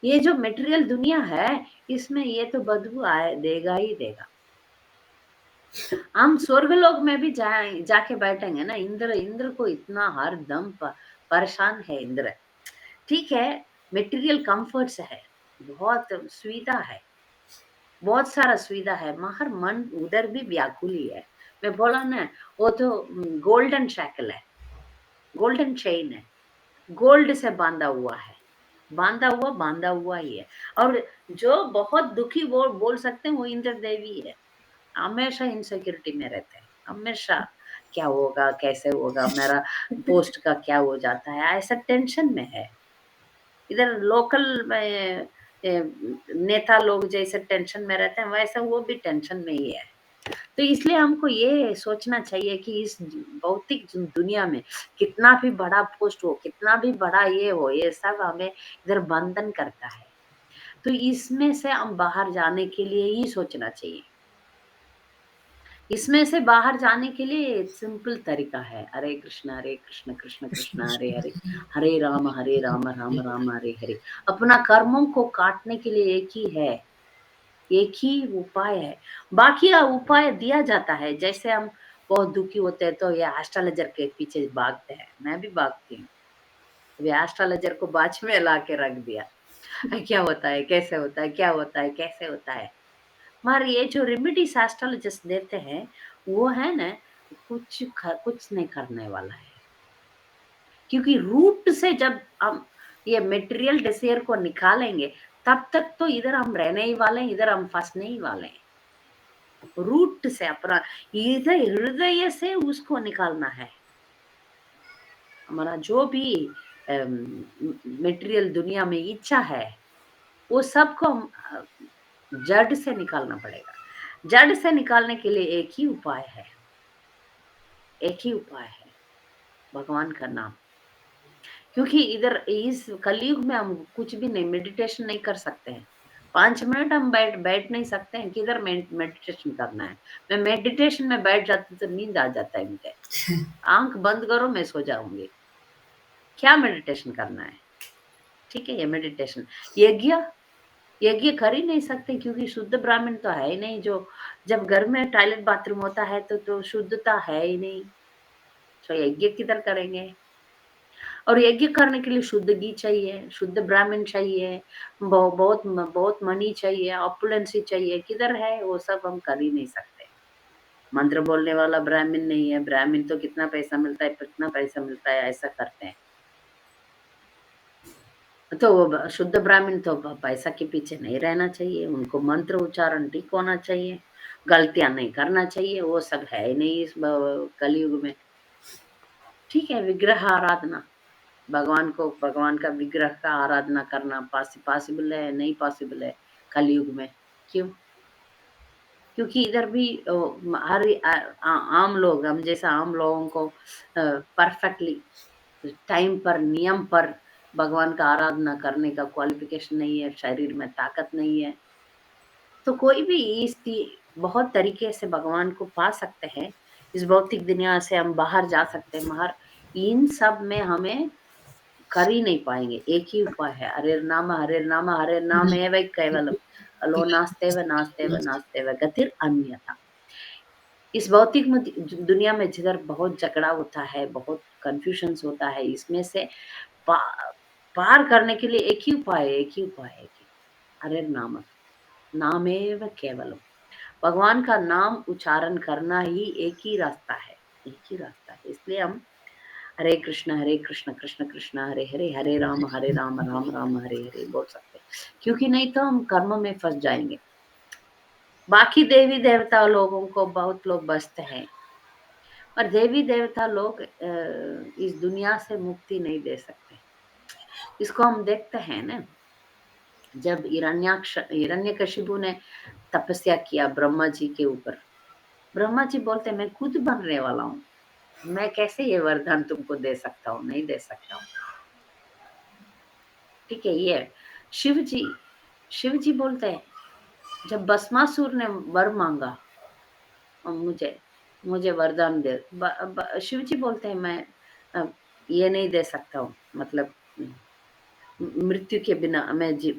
ये जो मटेरियल दुनिया है, इसमें ये तो बदबू देगा ही देगा। हम स्वर्गलोक में भी जाके बैठेंगे ना, इंद्र को इतना हर दम परेशान है इंद्र। ठीक है, मटेरियल कंफर्ट्स है, बहुत सुविधा है, बहुत सारा सुविधा है, मगर मन उधर भी व्याकुल ही है। मैं बोला ना, वो तो गोल्डन शैकल है, गोल्डन चेन है, गोल्ड से बांधा हुआ ही है। और जो बहुत दुखी वो बोल सकते हैं वो इंद्र देवी है। हमेशा इनसिक्योरिटी में रहते हैं, हमेशा क्या होगा, कैसे होगा, मेरा पोस्ट का क्या हो जाता है, ऐसा टेंशन में है। इधर लोकल नेता लोग जैसे टेंशन में रहते हैं, वैसा वो भी टेंशन में ही है। तो इसलिए हमको ये सोचना चाहिए कि इस भौतिक दुनिया में कितना भी बड़ा पोस्ट हो, कितना भी बड़ा ये हो, ये सब हमें इधर बंधन करता है। तो इसमें से हम बाहर जाने के लिए ही सोचना चाहिए। इसमें से बाहर जाने के लिए एक सिंपल तरीका है, हरे कृष्ण कृष्ण कृष्ण हरे हरे, हरे राम राम राम हरे हरे। अपना कर्मों को काटने के लिए एक ही है, एक ही उपाय है। बाकी का उपाय दिया जाता है, जैसे हम बहुत दुखी होते हैं तो ये एस्ट्रोलॉजर के पीछे भागते हैं, मैं भी भागती हूँ। वे एस्ट्रोलॉजर को बाज में ला के रख दिया, क्या होता है, कैसे होता है, क्या होता है, कैसे होता है। मगर ये जो रेमेडीज एस्ट्रोलॉजिस्ट देते हैं, वो है ना, कुछ नहीं करने वाला है। क्योंकि रूट से जब हम ये मटेरियल डिजायर को निकालेंगे, तब तक तो इधर हम रहने ही वाले हैं, इधर हम फंसने ही वाले हैं। रूट से अपना इधर हृदय से उसको निकालना है। हमारा जो भी मटेरियल दुनिया में इच्छा है, वो सबको हम जड़ से निकालना पड़ेगा। जड़ से निकालने के लिए एक ही उपाय है, एक ही उपाय है, भगवान का नाम। क्योंकि इधर इस कलयुग में हम कुछ भी नहीं, मेडिटेशन नहीं कर सकते हैं। 5 मिनट हम बैठ नहीं सकते हैं, किधर मेडिटेशन करना है। मैं मेडिटेशन में बैठ जाती तो नींद आ जाता है मुझे, आंख बंद करो मैं सो जाऊंगी। क्या मेडिटेशन करना है? ठीक है, ये मेडिटेशन यज्ञ यज्ञ कर ही नहीं सकते, क्योंकि शुद्ध ब्राह्मण तो है ही नहीं। जो जब घर में टॉयलेट बाथरूम होता है तो शुद्धता है ही नहीं, तो यज्ञ किधर करेंगे? और यज्ञ करने के लिए शुद्ध घी चाहिए, शुद्ध ब्राह्मण चाहिए, बहुत बहुत मनी चाहिए, ऑपुलेंसी चाहिए, किधर है? वो सब हम कर ही नहीं सकते। मंत्र बोलने वाला ब्राह्मण नहीं है, ब्राह्मण तो कितना पैसा मिलता है, कितना पैसा मिलता है, ऐसा करते हैं। तो वो शुद्ध ब्राह्मण तो पैसा के पीछे नहीं रहना चाहिए, उनको मंत्र उच्चारण ठीक होना चाहिए, गलतियां नहीं करना चाहिए, वो सब है ही नहीं इस कलयुग में। ठीक है, विग्रह आराधना, भगवान का विग्रह का आराधना करना पॉसिबल है? नहीं पॉसिबल है कलयुग में। क्यों? क्योंकि इधर भी हर आम लोग, हम जैसा आम लोगों को परफेक्टली टाइम पर, नियम पर भगवान का आराधना करने का क्वालिफिकेशन नहीं है, शरीर में ताकत नहीं है। तो कोई भी बहुत तरीके से भगवान को पा सकते हैं, इस भौतिक दुनिया से हम बाहर जा सकते हैं, मगर इन सब में हमें कर ही नहीं पाएंगे। एक ही उपाय है, हरे नाम एव केवलम, अलो नास्तेव गतिर अन्यथा। इस भौतिक दुनिया में जिधर बहुत झगड़ा होता है, बहुत कंफ्यूजन होता है, इसमें से पा, पार करने के लिए एक ही उपाय है, एक ही उपाय है कि हरे नामेव केवलम, भगवान का नाम उच्चारण करना ही एक ही रास्ता है, एक ही रास्ता है। इसलिए हम हरे कृष्ण कृष्ण कृष्ण हरे हरे, हरे राम राम राम हरे हरे बोल सकते हैं। क्योंकि नहीं तो हम कर्म में फंस जाएंगे। बाकी देवी देवता लोगों को बहुत लोग बचते हैं, पर देवी देवता लोग इस दुनिया से मुक्ति नहीं दे सकते। इसको हम देखते हैं ना, जब हिरण्यकशिपु ने तपस्या किया ब्रह्मा जी के ऊपर, ब्रह्मा जी बोलते मैं खुद बनने वाला हूँ, मैं कैसे ये वरदान तुमको दे सकता हूँ, नहीं दे सकता हूँ। ठीक है, ये शिव जी बोलते हैं जब भस्मासुर ने वर मांगा मुझे वरदान दे, शिव जी बोलते हैं मैं ये नहीं दे सकता हूँ, मतलब मृत्यु के बिना मैं नहीं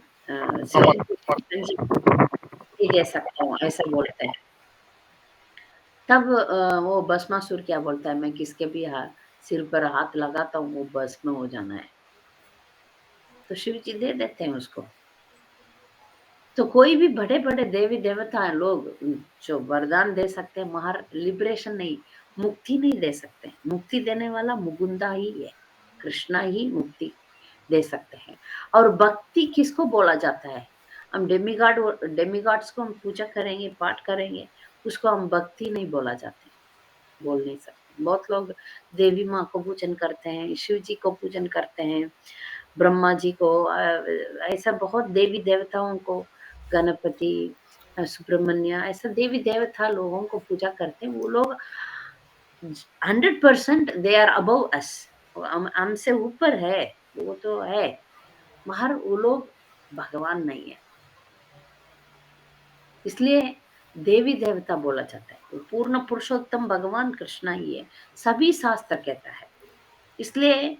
दे सकता हूँ, ऐसा बोलते हैं। तब वो भस्मासुर क्या बोलता है, मैं किसके भी सिर पर हाथ लगाता हूँ वो भस्म हो जाना है, तो शिव जी दे देते हैं उसको। तो कोई भी बड़े बड़े देवी देवता लोग जो वरदान दे सकते हैं, महार लिबरेशन नहीं, मुक्ति नहीं दे सकते। मुक्ति देने वाला मुकुंदा ही है, कृष्णा ही मुक्ति दे सकते हैं। और भक्ति किसको बोला जाता है, हम डेमिगॉड्स को हम पूजा करेंगे, पाठ करेंगे, उसको हम भक्ति नहीं बोला जाते, बोल नहीं सकते। बहुत लोग देवी माँ को पूजन करते हैं, शिव जी को पूजन करते हैं, ब्रह्मा जी को, ऐसा बहुत देवी देवताओं को, गणपति, सुब्रमण्य, ऐसा देवी देवता लोगों को पूजा करते हैं। वो लोग 100% दे आर अबव अस, हमसे ऊपर है, वो तो है, मगर वो लोग भगवान नहीं है, इसलिए देवी देवता बोला जाता है। पूर्ण पुरुषोत्तम भगवान कृष्णा ही है, सभी शास्त्र कहता है। इसलिए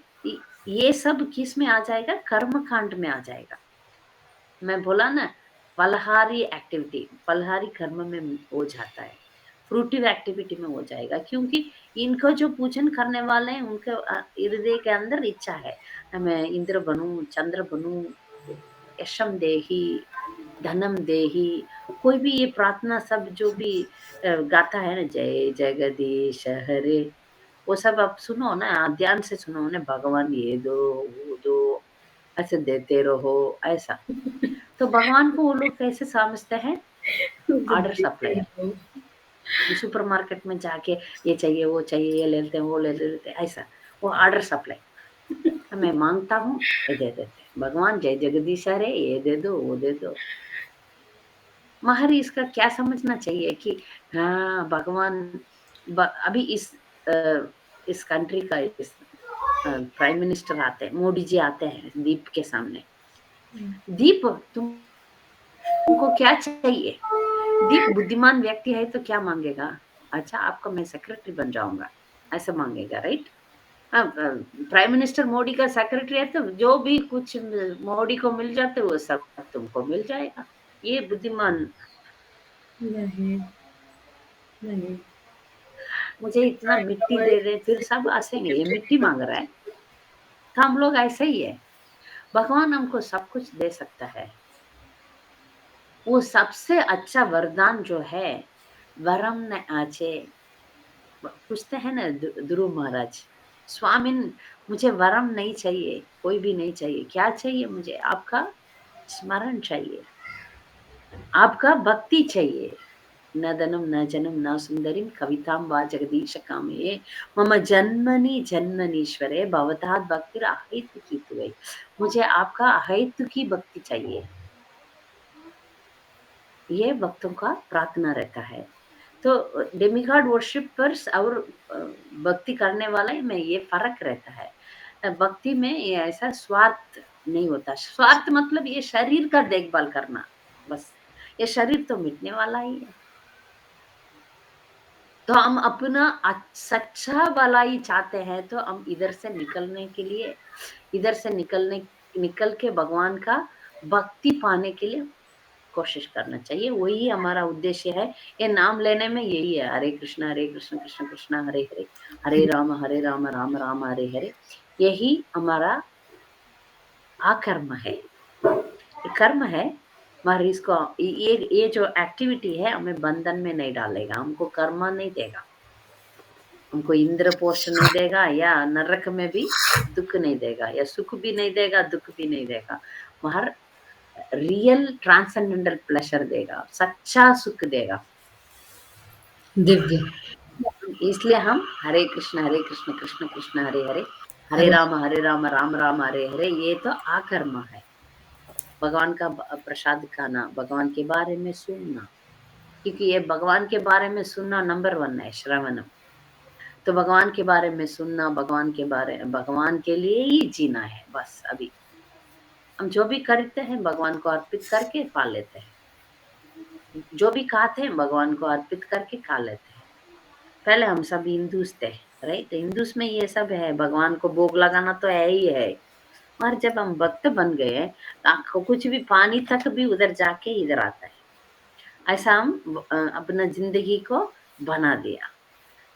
ये सब किस में आ जाएगा, कर्म कांड में आ जाएगा। मैं बोला ना, फलहारी एक्टिविटी, फलहारी कर्म में हो जाता है, फ्रूटिव एक्टिविटी में हो जाएगा, क्योंकि इनको जो पूजन करने वाले हैं उनके हृदय के अंदर इच्छा है, मैं इंद्र बनूं, चंद्र बनूं, यशम देही, धनम देही, कोई भी ये प्रार्थना सब जो भी गाता है ना, जय जगदीश हरे, वो सब आप सुनो ना, ध्यान से सुनो ना, भगवान ये दो वो दो, ऐसे देते रहो ऐसा। तो भगवान को वो लोग कैसे समझते हैं, ऑर्डर सप्लायर। सुपरमार्केट में जाके ये चाहिए वो चाहिए, ये ले लेते हैं वो ले लेते हैं, ऐसा वो ऑर्डर सप्लाई। मैं मांगता हूँ ये दे देते हैं, भगवान जय जगदीश हरे, ये दे दो वो दे दो। मगर इसका क्या समझना चाहिए कि हाँ भगवान अभी इस कंट्री का प्राइम मिनिस्टर आते हैं, मोदी जी आते हैं दीप के सामने, दीप तुमको क्या चाहिए, दीप बुद्धिमान व्यक्ति है तो क्या मांगेगा, अच्छा आपका मैं सेक्रेटरी बन जाऊंगा, ऐसा मांगेगा, राइट। प्राइम मिनिस्टर मोदी का सेक्रेटरी है तो जो भी कुछ मोदी को मिल जाते वो सब तुमको मिल जाएगा, ये बुद्धिमान। नहीं, नहीं। मुझे इतना मिट्टी दे दे फिर सब हंसेंगे, ये मिट्टी मांग रहा है, तो हम लोग ऐसे ही है। भगवान हमको सब कुछ दे सकता है, वो सबसे अच्छा वरदान जो है, वरम न आचे, पूछते हैं ना ध्रुव महाराज, स्वामिन मुझे वरम नहीं चाहिए, कोई भी नहीं चाहिए, क्या चाहिए मुझे, आपका स्मरण चाहिए, आपका भक्ति चाहिए। न धनम न जनम न सुंदरीम कविताम वा जगदीश कामये, मम जन्मनि जन्मनीश्वरे भवतात् भक्तिर अहैतुकी तुवै, मुझे आपका अहैतुकी भक्ति चाहिए, ये भक्तों का प्रार्थना रहता है। तो डेमिगॉड वर्शिपर्स और भक्ति करने वाले में ये फर्क रहता है। भक्ति में ये ऐसा स्वार्थ नहीं होता, स्वार्थ मतलब ये शरीर का देखभाल करना, बस ये शरीर तो मिटने वाला ही है, तो हम अपना सच्चा वाला ही चाहते हैं, तो हम इधर से निकलने के लिए, इधर से निकल के भगवान का भक्ति पाने के लिए कोशिश करना चाहिए, वही हमारा उद्देश्य है। ये नाम लेने में यही है, हरे कृष्ण कृष्ण कृष्ण हरे हरे, हरे राम राम राम हरे हरे, यही हमारा आकर्म है, ये कर्म है। मगर इसको ये जो एक्टिविटी है हमें बंधन में नहीं डालेगा, हमको कर्म नहीं देगा, हमको इंद्र पोस्ट नहीं देगा, या नरक में भी दुख नहीं देगा, या सुख भी नहीं देगा, दुख भी नहीं देगा, मगर रियल ट्रांसेंडेंटल प्लेजर देगा, सच्चा सुख देगा। दिव्य। इसलिए हम हरे कृष्ण कृष्ण कृष्ण हरे हरे, हरे हरे राम राम राम हरे हरे, ये तो आकर्म है। भगवान का प्रसाद खाना, भगवान के बारे में सुनना, क्योंकि ये भगवान के बारे में सुनना नंबर 1 है, श्रवणम। तो भगवान के बारे में सुनना, भगवान के लिए ही जीना है बस। अभी हम जो भी करते हैं भगवान को अर्पित करके पा लेते हैं, जो भी खाते हैं भगवान को अर्पित करके खा लेते हैं। पहले हम सब हिंदूस थे, राइट? हिंदूस में ये सब है, भगवान को भोग लगाना तो है ही है। और जब हम भक्त बन गए तो आपको कुछ भी, पानी तक भी उधर जाके इधर आता है। ऐसा हम अपना जिंदगी को बना दिया।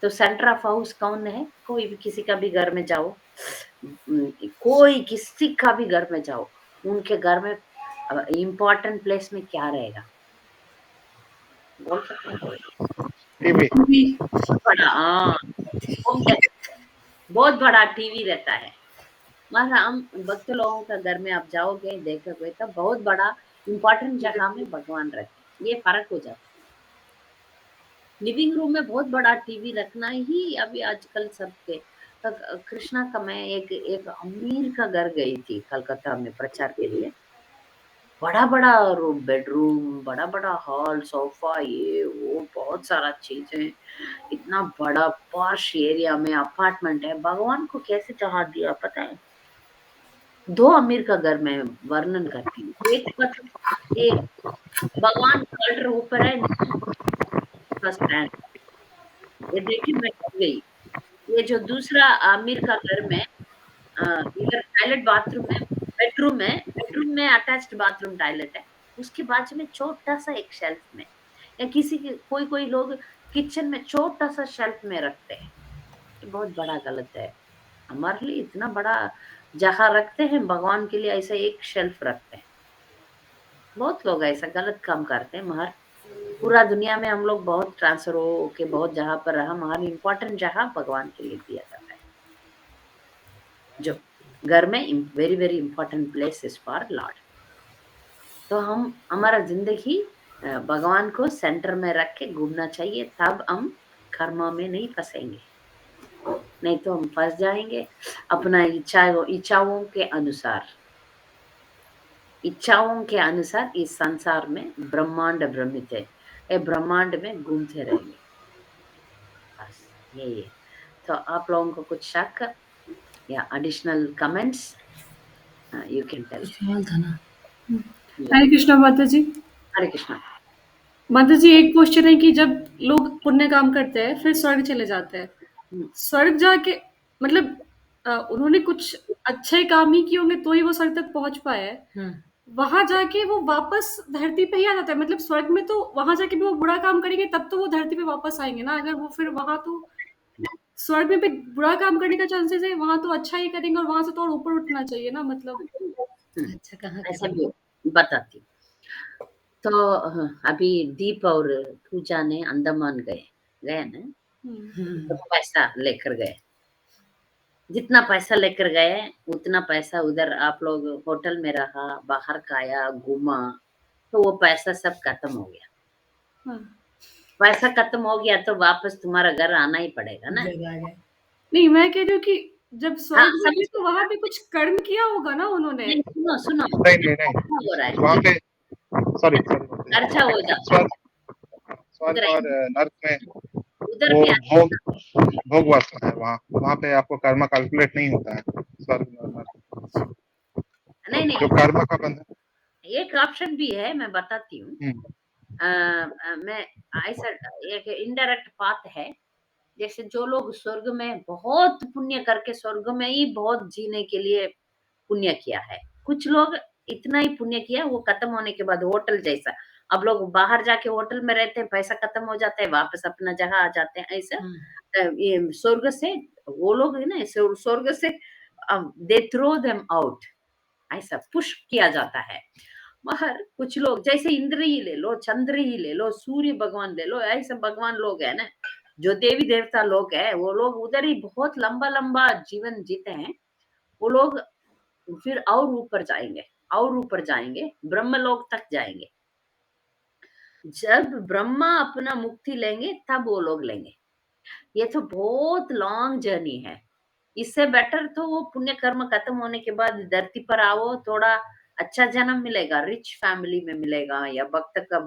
तो सेंटर ऑफ हाउस कौन है? कोई भी, किसी का भी घर में जाओ, कोई किसी का भी घर में जाओ, उनके घर में इम्पोर्टेंट प्लेस में क्या रहेगा? बोल सकते हैं कोई? टीवी। टीवी। बड़ा, हाँ, बहुत बड़ा टीवी रहता है। मतलब हम भक्त लोगों का घर में आप जाओगे, देखोगे तो बहुत बड़ा इम्पोर्टेंट जगह में भगवान रहते हैं। ये फर्क हो जाता है। लिविंग रूम में बहुत बड़ा टीवी रखना ही अभी आजकल सबके। तो कृष्णा का, मैं एक अमीर का घर गई थी कलकत्ता में प्रचार के लिए। बड़ा बड़ा रूम, बेडरूम, बड़ा बड़ा हॉल, सोफा, ये वो बहुत सारा चीजें, इतना बड़ा पॉश एरिया में अपार्टमेंट है। भगवान को कैसे चाह दिया पता है? 2 अमीर का घर मैं वर्णन करती हूँ। एक का तो, एक भगवान कलर ऊपर है, स्टैंड, ये देखिए मैं डर गई। ये जो दूसरा आमिर का घर में इधर टॉयलेट बाथरूम है, बेडरूम में अटैच्ड बाथरूम टॉयलेट है। उसके बाजू में छोटा सा एक शेल्फ में, या किसी के कोई लोग किचन में छोटा सा शेल्फ में रखते हैं। ये बहुत बड़ा गलत है। हमारे लिए इतना बड़ा जगह रखते हैं, भगवान के लिए ऐसा एक शेल्फ रखते हैं। बहुत लोग ऐसा गलत काम करते हैं। मगर पूरा दुनिया में हम लोग बहुत ट्रांसफर हो के बहुत जगह पर रहा, मगर इम्पोर्टेंट जगह भगवान के लिए दिया जाता है। जो घर में very very important place is for Lord. तो हम हमारा जिंदगी भगवान को सेंटर में रख के घूमना चाहिए, तब हम कर्म में नहीं फंसेंगे। नहीं तो हम फंस जाएंगे अपना इच्छाओं के अनुसार इस संसार में ब्रह्मांड भ्रमित है। ये ब्रह्मांड में घूमते रहेंगे, बस यही है। तो आप लोगों को कुछ शक या additional comments, you can tell. सवाल था ना। हरे कृष्णा माता जी। हरे कृष्णा। माता जी, एक क्वेश्चन है कि जब लोग पुण्य काम करते हैं फिर स्वर्ग चले जाते हैं, स्वर्ग जाके मतलब उन्होंने कुछ अच्छे काम ही किए होंगे तो ही वो स्वर्ग तक पहुंच पाए हैं। वहां जाके वो वापस धरती पे ही आ जाता है। मतलब स्वर्ग में तो वहां जाके भी वो बुरा काम करेंगे तब तो वो धरती पे वापस आएंगे ना। अगर वो फिर वहां तो स्वर्ग में भी बुरा काम करने का चांसेस है, वहां तो अच्छा ही करेंगे और वहां से तो और ऊपर उठना चाहिए ना। मतलब अच्छा, कहाँ ऐसा भी बताती हूँ। तो अभी दीप और पूजा ने अंडमान गए ना, तो पैसा लेकर गए। जितना पैसा लेकर गए उतना पैसा उधर आप लोग होटल में रहा, बाहर खाया, घूमा, तो वो पैसा सब खत्म हो गया। पैसा खत्म हो गया तो वापस तुम्हारा घर आना ही पड़ेगा ना। नहीं, मैं कह रही हूँ कि जब हाँ, स्वर्ग में भी तो वहां पे कुछ कर्म किया होगा ना उन्होंने। नहीं, सुनो नहीं हो रहा है वहाँ पे सॉरी खर्चा हो जाता स्वर्ग उधर और नर्क में उधर वो भी। भोग वासना है। वहाँ पे आपको कर्मा कैलकुलेट नहीं होता है स्वर्ग और नर्क। नहीं, जो कर्मा का बंधन, एक ऑप्शन भी है, मैं बताती हूँ। मैं ऐसा एक इनडायरेक्ट बात है, जैसे जो लोग स्वर्ग में बहुत पुण्य करके स्वर्ग में ही बहुत जीने के लिए पुण्य किया है। कुछ लोग इतना ही पुण्य किया, वो खत्म होने के बाद होटल जैसा, अब लोग बाहर जाके होटल में रहते हैं, पैसा खत्म हो जाता है, वापस अपना जगह आ जाते हैं। ऐसा ये स्वर्ग से वो लोग है ना, स्वर्ग से दे थ्रो देम आउट, ऐसा पुश किया जाता है। मगर कुछ लोग जैसे इंद्र ही ले लो, चंद्र ही ले लो, सूर्य भगवान ले लो, ऐसे भगवान लोग है ना, जो देवी देवता लोग है, वो लोग उधर ही बहुत लंबा लंबा जीवन जीते हैं। वो लोग फिर और ऊपर जाएंगे, ब्रह्म लोक तक जाएंगे। जब ब्रह्मा अपना मुक्ति लेंगे तब वो लोग लेंगे। ये तो बहुत लॉन्ग जर्नी है। इससे बेटर तो वो पुण्य कर्म खत्म होने के बाद धरती पर आओ, थोड़ा अच्छा जन्म मिलेगा, रिच फैमिली में मिलेगा, या भक्त का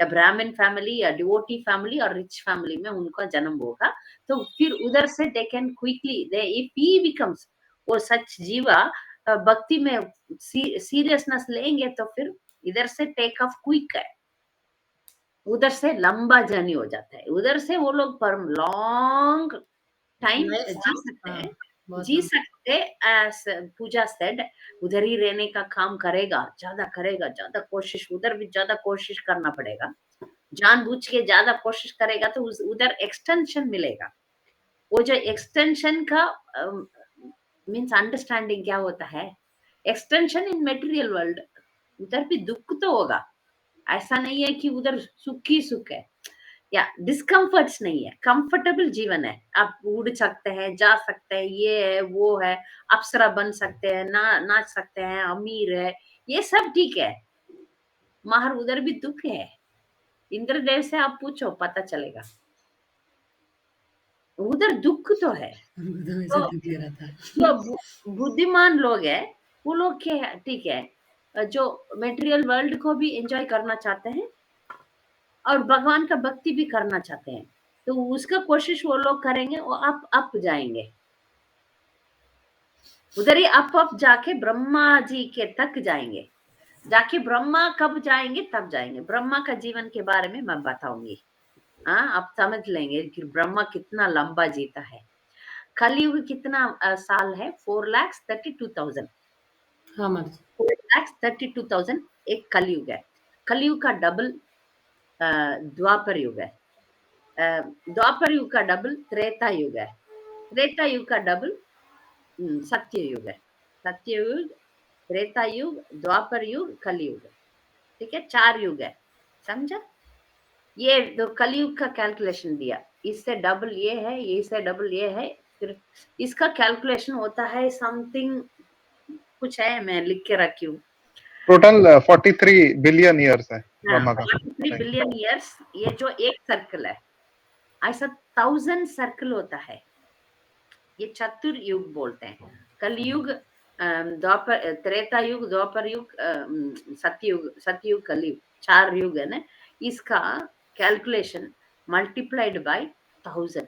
या ब्राह्मण फैमिली या डिवोटी फैमिली और रिच फैमिली में उनका जन्म होगा, तो फिर उधर से they can quickly they if he becomes वो सच जीवा भक्ति में सीरियसनेस लेंगे तो फिर इधर से टेक ऑफ क्विक है, उधर से लंबा जर्नी हो जाता है, उधर से वो लोग पर लॉन्ग टाइम जी सकते एज पूजा सेड, उधर ही रहने का काम करेगा, ज्यादा कोशिश, उधर भी ज्यादा कोशिश करना पड़ेगा, जानबूझ के ज्यादा कोशिश करेगा तो उधर एक्सटेंशन मिलेगा। वो जो एक्सटेंशन का मीन्स अंडरस्टैंडिंग क्या होता है, एक्सटेंशन इन मेटीरियल वर्ल्ड, उधर भी दुख तो होगा, ऐसा नहीं है कि उधर सुख ही सुख है या डिस्कम्फर्ट्स नहीं है, कंफर्टेबल जीवन है, आप उड़ सकते हैं, जा सकते हैं, ये है वो है, अप्सरा बन सकते हैं, नाच सकते हैं, अमीर है, ये सब ठीक है, मगर उधर भी दुख है, इंद्रदेव से आप पूछो पता चलेगा, उधर दुख तो है। तो जो बुद्धिमान लोग है वो लोग क्या ठीक है, जो मटेरियल वर्ल्ड को भी एंजॉय करना चाहते हैं और भगवान का भक्ति भी करना चाहते हैं, तो उसका कोशिश वो लोग करेंगे, वो अप जाएंगे, उधर ही अप जाके ब्रह्मा जी के तक जाएंगे, जाके ब्रह्मा कब जाएंगे तब जाएंगे, ब्रह्मा का जीवन के बारे में मैं बताऊंगी। हाँ, आप समझ लेंगे कि ब्रह्मा कितना लंबा जीता है। कलयुग कितना साल है, 4,32,000। हाँ 4,32,000 एक कलयुग है, कलयुग का डबल द्वापर युग है, द्वापर युग का डबल त्रेता युग है, त्रेता युग का डबल सत्य युग है, सत्य युग, त्रेता युग, द्वापर युग, कलयुग, ठीक है, 4 युग है, समझा? ये तो कलयुग का कैलकुलेशन दिया, इससे डबल ये है, इससे डबल ये है, फिर इसका कैलकुलेशन होता है समथिंग कुछ है, मैं लिख के रखी हूँ, टोटल 43 बिलियन ईयर्स है ब्रह्मा का। 43 बिलियन ईयर्स, ये जो एक सर्कल है, ऐसा 1000 सर्कल होता है, ये चतुर्युग बोलते हैं, कलयुग, द्वापर, त्रेता युग, द्वापर युग, सतयुग, सतयुग, कलयुग, 4 युग है ना, इसका कैलकुलेशन मल्टीप्लाइड बाय 1000,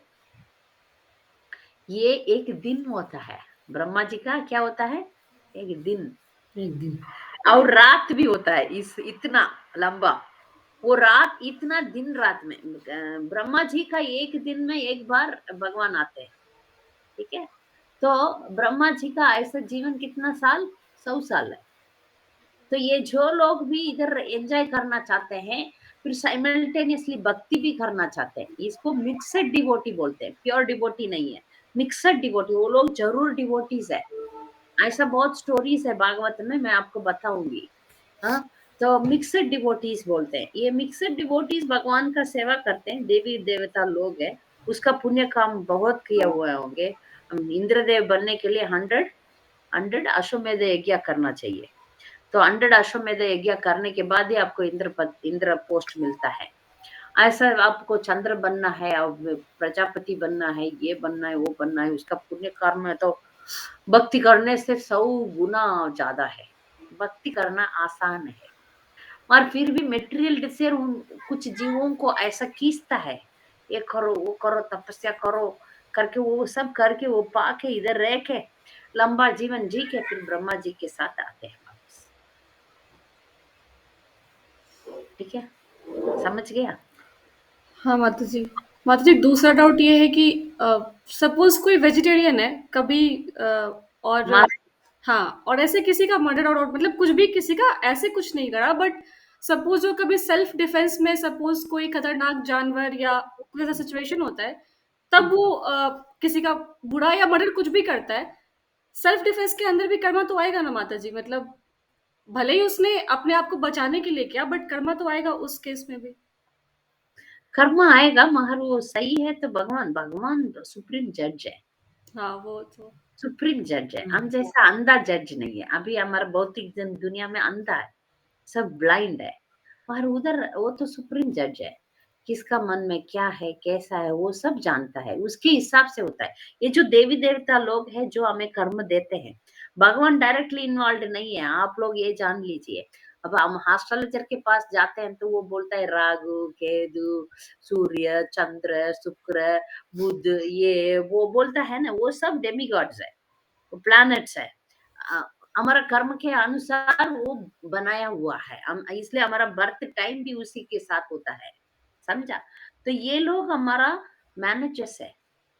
ये एक दिन होता है, ब्रह्मा जी का क्या होता है, एक दिन, और रात भी होता है, इस इतना लंबा, वो रात इतना दिन रात में, ब्रह्मा जी का एक दिन में एक बार भगवान आते हैं, ठीक है, तो ब्रह्मा जी का ऐसा जीवन कितना साल, 100 साल है, तो ये जो लोग भी इधर एंजॉय करना चाहते हैं, फिर साइमल्टेनियसली भक्ति भी करना चाहते हैं, इसको मिक्सड डिवोटी बोलते हैं, प्योर डिवोटी नहीं है, मिक्सड डिवोटी, वो लोग जरूर डिवोटीज है, ऐसा बहुत स्टोरीज है भागवत में, मैं आपको बताऊंगी। हाँ, तो मिक्सड डिवोटीज बोलते हैं, ये मिक्सड डिवोटीज भगवान का सेवा करते हैं, देवी देवता लोग है, उसका पुण्य काम बहुत किया हुए होंगे, इंद्रदेव बनने के लिए 100 अश्वमेध यज्ञ करना चाहिए, तो 100 अश्वमेध यज्ञ करने के बाद ही आपको इंद्र पोस्ट मिलता है, ऐसा आपको चंद्र बनना है, प्रजापति बनना है, ये बनना है, वो बनना है, उसका पुण्य कर्म है, तो भक्ति करने से 100 गुना ज्यादा है, भक्ति करना आसान है, और फिर भी मेटेरियल डिजायर कुछ जीवों को ऐसा खींचता है, ये करो वो करो, तपस्या करो करके, वो सब करके वो पाके इधर रह के लंबा जीवन जी के फिर ब्रह्मा जी के साथ आते हैं वापस, ठीक है, समझ गया? हाँ माता जी दूसरा डाउट ये है कि सपोज कोई वेजिटेरियन है कभी और हाँ, और ऐसे किसी का मर्डर और मतलब कुछ भी किसी का ऐसे कुछ नहीं करा, बट सपोज वो कभी सेल्फ डिफेंस में सपोज कोई खतरनाक जानवर या कोई ऐसा सिचुएशन होता है, तब वो किसी का बुरा या मर्डर कुछ भी करता है, सेल्फ डिफेंस के अंदर भी कर्मा तो आएगा ना माता जी, मतलब भले ही उसने अपने आप को बचाने के लिए किया, बट कर्मा तो आएगा उस केस में भी। कर्म आएगा, मगर वो सही है तो भगवान सुप्रीम जज है, हाँ वो तो सुप्रीम जज है, हम जैसा अंधा जज नहीं है, अभी हमारा भौतिक दुनिया में अंधा है, सब ब्लाइंड है, पर उधर वो तो सुप्रीम जज है, किसका मन में क्या है कैसा है वो सब जानता है, उसके हिसाब से होता है, ये जो देवी देवता लोग हैं जो हमें कर्म देते हैं, भगवान डायरेक्टली इन्वॉल्व नहीं है, आप लोग ये जान लीजिए, अब हम एस्ट्रोलॉजर के पास जाते हैं तो वो बोलता है राहु केतु सूर्य चंद्र शुक्र बुध ये वो बोलता है ना, वो सब डेमिगॉड्स है, वो प्लैनेट्स है। हमारा कर्म के अनुसार वो बनाया हुआ है, हम इसलिए हमारा बर्थ टाइम भी उसी के साथ होता है, समझा? तो ये लोग हमारा मैनेजर्स है,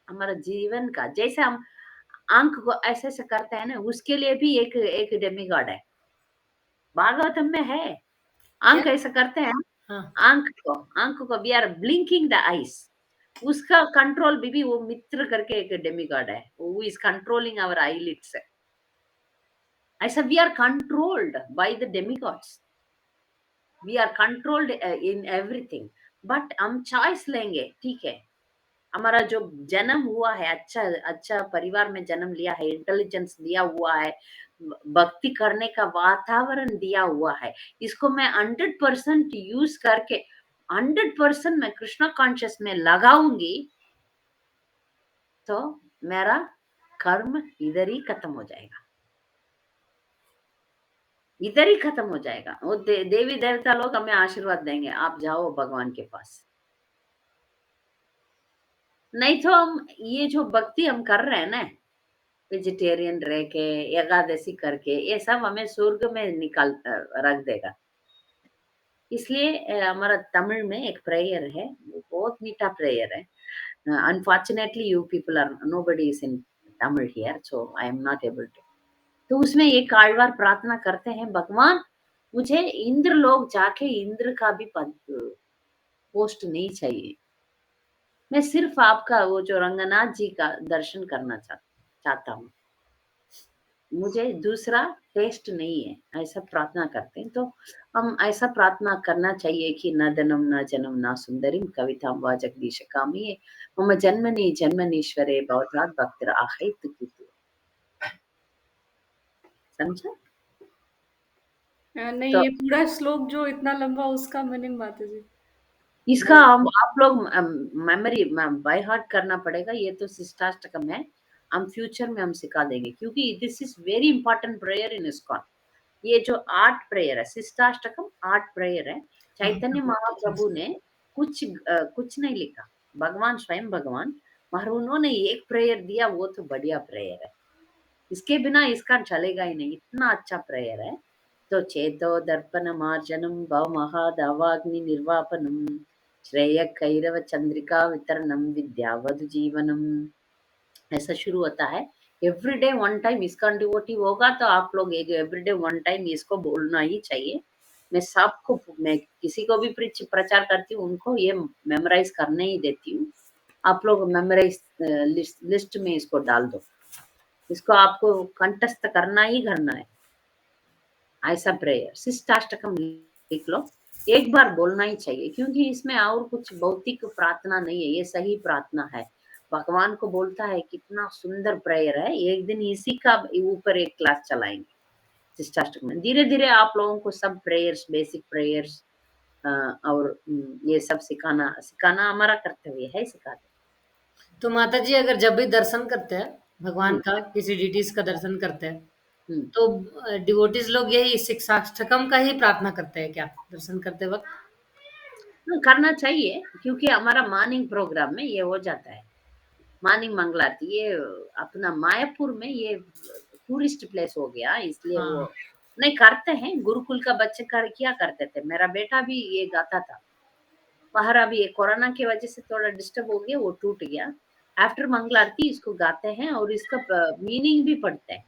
हमारा जीवन का। जैसे हम आंख को ऐसे ऐसे करते हैं ना, उसके लिए भी एक डेमिगॉड है, भागवतम में है। आंख क्या? ऐसा करते हैं, हाँ। आंख को we are blinking the eyes, उसका कंट्रोल भी वो मित्र करके एक डेमिगॉड है, वो इज कंट्रोलिंग आवर आईलिड्स। ऐसा we are controlled by the demigods, we are controlled in everything. But हम चॉइस लेंगे, ठीक है? हमारा जो जन्म हुआ है, अच्छा अच्छा परिवार में जन्म लिया है, इंटेलिजेंस दिया हुआ है, भक्ति करने का वातावरण दिया हुआ है, इसको मैं 100% यूज करके 100% मैं कृष्णा कॉन्शियस में लगाऊंगी, तो मेरा कर्म इधर ही खत्म हो जाएगा, इधर ही खत्म हो जाएगा। वो देवी देवता लोग हमें आशीर्वाद देंगे, आप जाओ भगवान के पास। नहीं तो हम ये जो भक्ति हम कर रहे हैं ना, वेजिटेरियन रह के एकादशी करके, ये सब हमें स्वर्ग में निकाल रख देगा। इसलिए हमारा तमिल में एक प्रेयर है, वो बहुत मीठा प्रेयर है। Unfortunately you people are nobody is in Tamil here, so I am not able to. तो उसमें एक आழ்वार प्रार्थना करते हैं, भगवान मुझे इंद्र लोग जाके इंद्र का भी पद पोस्ट नहीं चाहिए, मैं सिर्फ आपका वो जो रंगनाथ जी का दर्शन करना चाहता हूँ, मुझे दूसरा टेस्ट नहीं है, ऐसा प्रार्थना करते हैं। तो हम ऐसा प्रार्थना करना चाहिए कि न धनम न जनम न सुंदरीम कवितां वा जगदीश कामिये मम जन्मनि जन्मनीश्वरे भवतात् भक्तिर आहैतु कितु। समझा? नहीं, तो ये पूरा श्लोक जो इतना लंबा, उसका मीनिंग माता जी। इसका हम आप लोग मेमोरी बाय हार्ट करना पड़ेगा, ये तो शिष्टाष्टकम है, हम फ्यूचर में हम सिखा देंगे, क्योंकि this is very important prayer in ISKCON. ये जो 8 प्रेयर है, शिष्टाष्टकम 8 प्रेयर है। चैतन्य महाप्रभु ने कुछ नहीं लिखा, भगवान स्वयं भगवान, मगर उन्होंने एक प्रेयर दिया, वो तो बढ़िया प्रेयर है, इसके बिना इसका चलेगा ही नहीं, इतना अच्छा प्रेयर है। तो चेतो दर्पण मार्जनम भव महादावाग्नि निर्वापनम श्रेय कैरव चंद्रिका वितरणम विद्यावधु जीवनम, ऐसा शुरू होता है। एवरीडे वन टाइम इसका डिवोटी होगा तो आप लोग एक एवरीडे वन टाइम इसको बोलना ही चाहिए। मैं किसी को भी प्रचार करती हूँ, उनको ये मेमोराइज करने ही देती हूँ। आप लोग मेमोराइज लिस्ट में इसको डाल दो, इसको आपको कंठस्थ करना ही करना है। ऐसा प्रेयर शिष्टाष्टकम लिख लो, एक बार बोलना ही चाहिए, क्योंकि इसमें और कुछ भौतिक प्रार्थना नहीं है, ये सही प्रार्थना है, भगवान को बोलता है। कितना सुंदर प्रेयर है, एक दिन इसी का ऊपर एक क्लास चलाएंगे शिष्टाष्टकम में। धीरे धीरे आप लोगों को सब प्रेयर्स, बेसिक प्रेयर्स और ये सब सिखाना हमारा कर्तव्य है, सिखाते। तो माता जी, अगर जब भी दर्शन करते हैं भगवान का, किसी डिटीज का दर्शन करते हैं, तो डिवोटीज लोग यही शिक्षाष्टकम का ही प्रार्थना करते हैं क्या दर्शन करते वक्त? करना चाहिए, क्योंकि हमारा मॉर्निंग प्रोग्राम में ये हो जाता है, मॉर्निंग मंगलारती। ये अपना मायापुर में ये टूरिस्ट प्लेस हो गया, इसलिए हाँ। वो नहीं करते हैं। गुरुकुल का बच्चे किया करते थे, मेरा बेटा भी ये गाता था। बाहर अभी ये कोरोना की वजह से थोड़ा डिस्टर्ब हो गया, वो टूट गया। आफ्टर मंगलारती इसको गाते हैं और इसका मीनिंग भी पढ़ते हैं।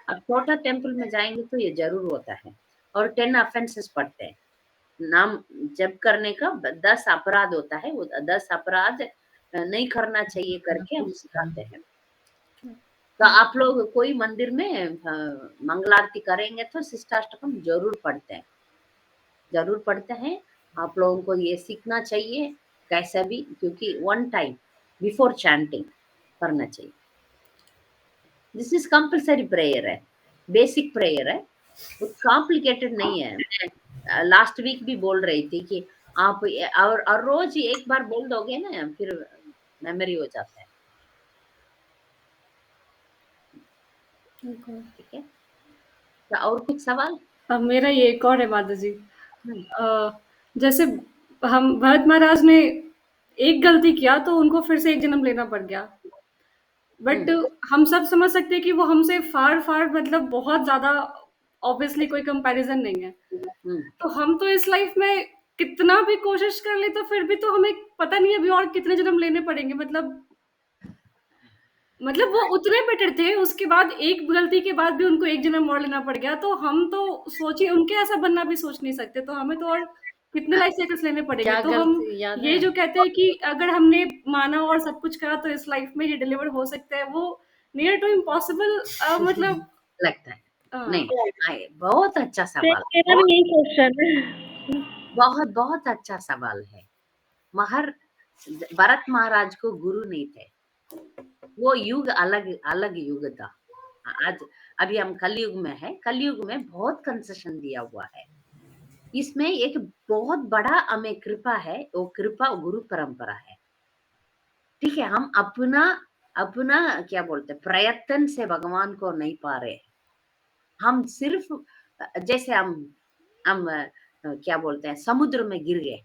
अब छोटा टेम्पल में जाएंगे तो ये जरूर होता है। और 10 ऑफेंसेस पढ़ते हैं, नाम जप करने का 10 अपराध होता है, वो 10 अपराध नहीं करना चाहिए करके हम सिखाते हैं। तो आप लोग कोई मंदिर में मंगल आरती करेंगे तो शिष्टाष्टकम जरूर पढ़ते हैं। आप लोगों को ये सीखना चाहिए कैसा भी, क्योंकि वन टाइम बिफोर चैंटिंग करना चाहिए। दिस इज कंपल्सरी प्रेयर है, बेसिक प्रेयर है, वो कॉम्प्लिकेटेड नहीं है। मैं लास्ट वीक भी बोल रही थी कि आप और रोज एक बार बोल दोगे ना, फिर मेमोरी हो जाता है। ठीक है, तो और कुछ सवाल? मेरा ये एक और है माता जी। हम्म, जैसे हम भरत महाराज ने एक गलती किया तो उनको फिर से एक जन्म लेना पड़ गया। बट हम सब समझ सकते हैं कि वो हमसे फार मतलब बहुत ज्यादा, ऑब्वियसली कोई कंपैरिजन नहीं है। हम्म, तो हम तो इस लाइफ में कितना भी कोशिश कर ले तो फिर भी तो हमें पता नहीं अभी और कितने जन्म लेने पड़ेंगे। मतलब वो उतने बेटर थे, उसके बाद एक गलती के बाद भी उनको एक जन्म और लेना पड़ गया। तो हम तो सोचिए उनके ऐसा बनना भी सोच नहीं सकते, तो हमें तो और कितने लाइफ साइकिल्स लेने पड़ेंगे। क्या तो हम गलती याद ये है? जो कहते हैं कि अगर हमने माना और सब कुछ करा तो इस लाइफ में ये डिलीवर हो सकता है, वो नियर टू इम्पॉसिबल मतलब लगता है। हाँ। नहीं, बहुत अच्छा सेम सवाल, मेरा बहुत भी यही क्वेश्चन है। बहुत बहुत अच्छा सवाल है। महर भरत महाराज को गुरु नहीं थे, वो युग अलग अलग युग था। आज अभी हम कलयुग में है, कलयुग में बहुत कंसेशन दिया हुआ है। इसमें एक बहुत बड़ा हमें कृपा है, वो कृपा गुरु परंपरा है। ठीक है, हम अपना अपना क्या बोलते हैं, प्रयत्न से भगवान को नहीं पा रहे। हम सिर्फ जैसे हम क्या बोलते हैं, समुद्र में गिर गए,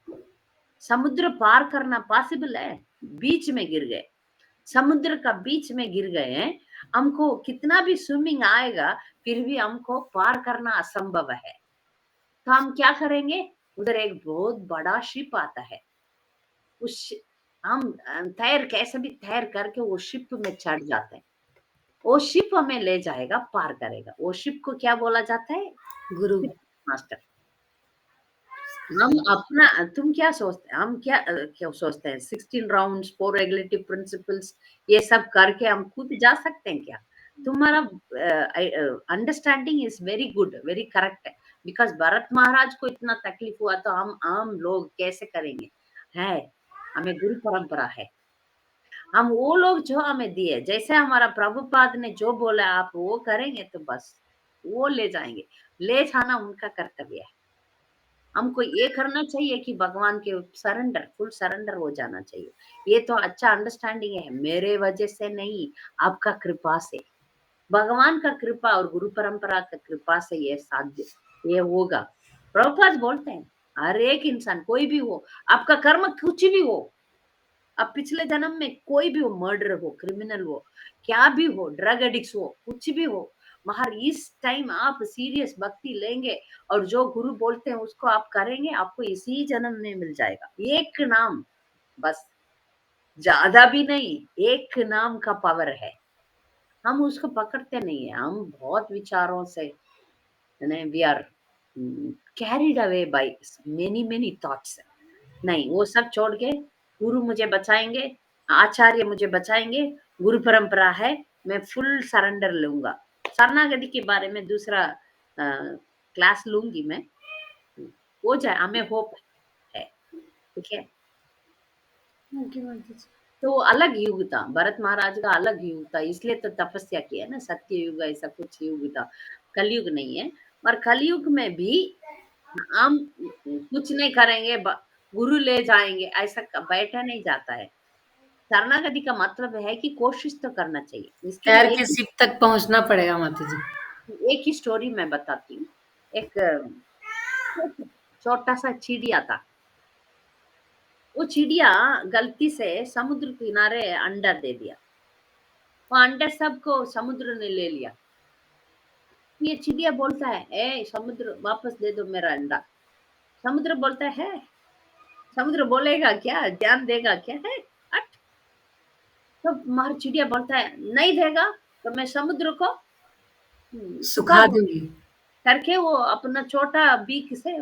समुद्र पार करना पॉसिबल है, बीच में गिर गए, समुद्र का बीच में गिर गए हैं, हमको कितना भी स्विमिंग आएगा फिर भी हमको पार करना असंभव है। तो हम क्या करेंगे, उधर एक बहुत बड़ा शिप आता है, उस हम तैर कैसे भी तैर करके वो शिप में चढ़ जाते हैं, वो शिप हमें ले जाएगा, पार करेगा। वो शिप को क्या बोला जाता है, गुरु। मास्टर। हम अपना, तुम क्या सोचते हैं, हम क्या सोचते हैं, 16 राउंड्स 4 रेगुलेटिव प्रिंसिपल्स ये सब करके हम खुद जा सकते हैं क्या? तुम्हारा understanding is very good, very correct है। बिकॉज भरत महाराज को इतना तकलीफ हुआ तो हम आम लोग कैसे करेंगे? है, हमें गुरु परंपरा है, हम वो लोग जो हमें दिए, जैसे हमारा प्रभुपाद ने जो बोला आप वो करेंगे तो बस वो ले जाएंगे। ले जाना उनका कर्तव्य है। हमको ये करना चाहिए कि भगवान के सरेंडर, फुल सरेंडर हो जाना चाहिए। ये तो अच्छा अंडरस्टैंडिंग है, मेरे वजह से नहीं, आपका कृपा से, भगवान का कृपा और गुरु परंपरा का कृपा से ये साध्य, ये होगा। प्रभुपाद बोलते हैं हर एक इंसान, कोई भी हो, आपका कर्म कुछ भी हो, अब पिछले जन्म में कोई भी हो, मर्डर हो, क्रिमिनल हो, क्या भी हो, ड्रग एडिक्ट हो, कुछ भी हो, मगर इस टाइम आप सीरियस भक्ति लेंगे और जो गुरु बोलते हैं उसको आप करेंगे, आपको इसी जन्म में मिल जाएगा। एक नाम, बस ज्यादा भी नहीं, एक नाम का पावर है। हम उसको पकड़ते नहीं है, हम बहुत विचारों से we are carried away by many many thoughts. नहीं, वो सब छोड़ के गुरु मुझे बचाएंगे, आचार्य मुझे बचाएंगे, गुरु परंपरा है, मैं फुल सरेंडर लूंगा। शरणागति के बारे में दूसरा क्लास लूंगी मैं, हो जाए, हमें होप है। ठीक है, ओके माता जी। तो अलग युग था, भरत महाराज का अलग युग था, इसलिए तो तपस्या किया ना, सत्य युग ऐसा कुछ युग था, कलयुग नहीं है। और कलयुग में भी हम कुछ नहीं करेंगे, गुरु ले जाएंगे, ऐसा बैठा नहीं जाता है। शरणागति का मतलब है कि कोशिश तो करना चाहिए। इसके तैर लिए के शिप तक पहुंचना पड़ेगा माता जी। एक ही स्टोरी मैं बताती हूँ। एक छोटा सा चिड़िया था, वो चिड़िया गलती से समुद्र किनारे अंडा दे दिया, वो अंडा सबको समुद्र ने ले लिया। ये चिड़िया बोलता है, ए समुद्र वापस दे दो मेरा अंडा। समुद्र बोलता है, समुद्र बोलेगा क्या, ध्यान देगा क्या है, हट। तो मार चिड़िया बोलता है, नहीं देगा तो मैं समुद्र को सुखा सुखा दूं दूंगी। करके वो अपना छोटा बीक से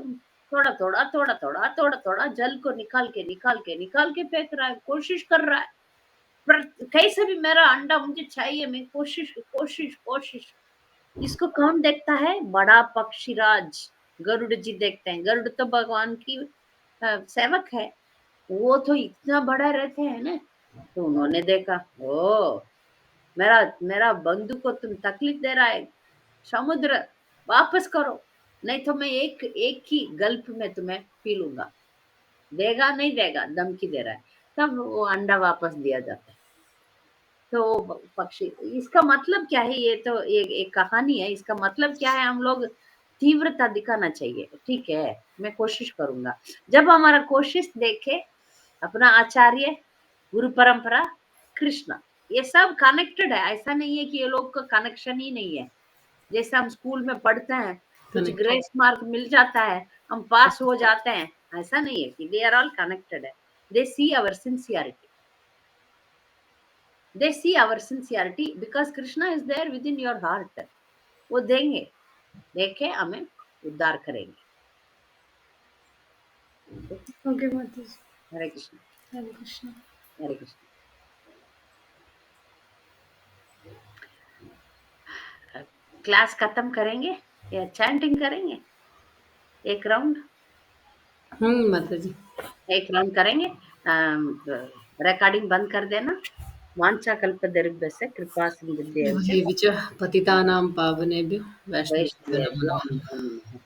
थोड़ा थोड़ा थोड़ा थोड़ा थोड़ा थोड़ा जल को निकाल के फेंक रहा है, कोशिश कर रहा है, पर कैसे भी मेरा अंडा मुझे चाहिए, मैं कोशिश कोशिश कोशिश। इसको कौन देखता है, बड़ा पक्षीराज गरुड़ जी देखते हैं। गरुड़ तो भगवान की सेवक है, वो तो इतना बड़ा रहते हैं ना। तो उन्होंने देखा, ओ मेरा मेरा बंधु को तुम तकलीफ दे रहा है, समुद्र वापस करो, नहीं तो मैं एक एक ही गल्प में तुम्हें पी लूंगा। देगा नहीं देगा, धमकी दे रहा है। तब वो अंडा वापस दिया जाता है। तो पक्षी, इसका मतलब क्या है, ये तो एक कहानी है, इसका मतलब क्या है, हम लोग तीव्रता दिखाना चाहिए। ठीक है, मैं कोशिश करूंगा। जब हमारा कोशिश देखे अपना आचार्य, गुरु परंपरा, कृष्ण, ये सब कनेक्टेड है। ऐसा नहीं है कि ये लोग का कनेक्शन ही नहीं है। जैसे हम स्कूल में पढ़ते हैं, कुछ ग्रेस मार्क मिल जाता है, हम पास हो जाते हैं, ऐसा नहीं है कि दे आर ऑल कनेक्टेड है। They see our sincerity, they see our sincerity because Krishna is there within your heart. वो देंगे, देखे हमें उद्धार करेंगे। ओके माता जी, हरे कृष्ण, हरे कृष्ण। हरे कृष्ण। क्लास खत्म करेंगे या चैंटिंग करेंगे? एक राउंड माता जी, एक राउंड करेंगे। रिकॉर्डिंग बंद कर देना। वांछा कल्पतरुभ्यश्च कृपा सिन्धुभ्यश्च पतितानां पावनेभ्यो वैष्णवेभ्यो नमो नमः। वैष्णवेभ्यो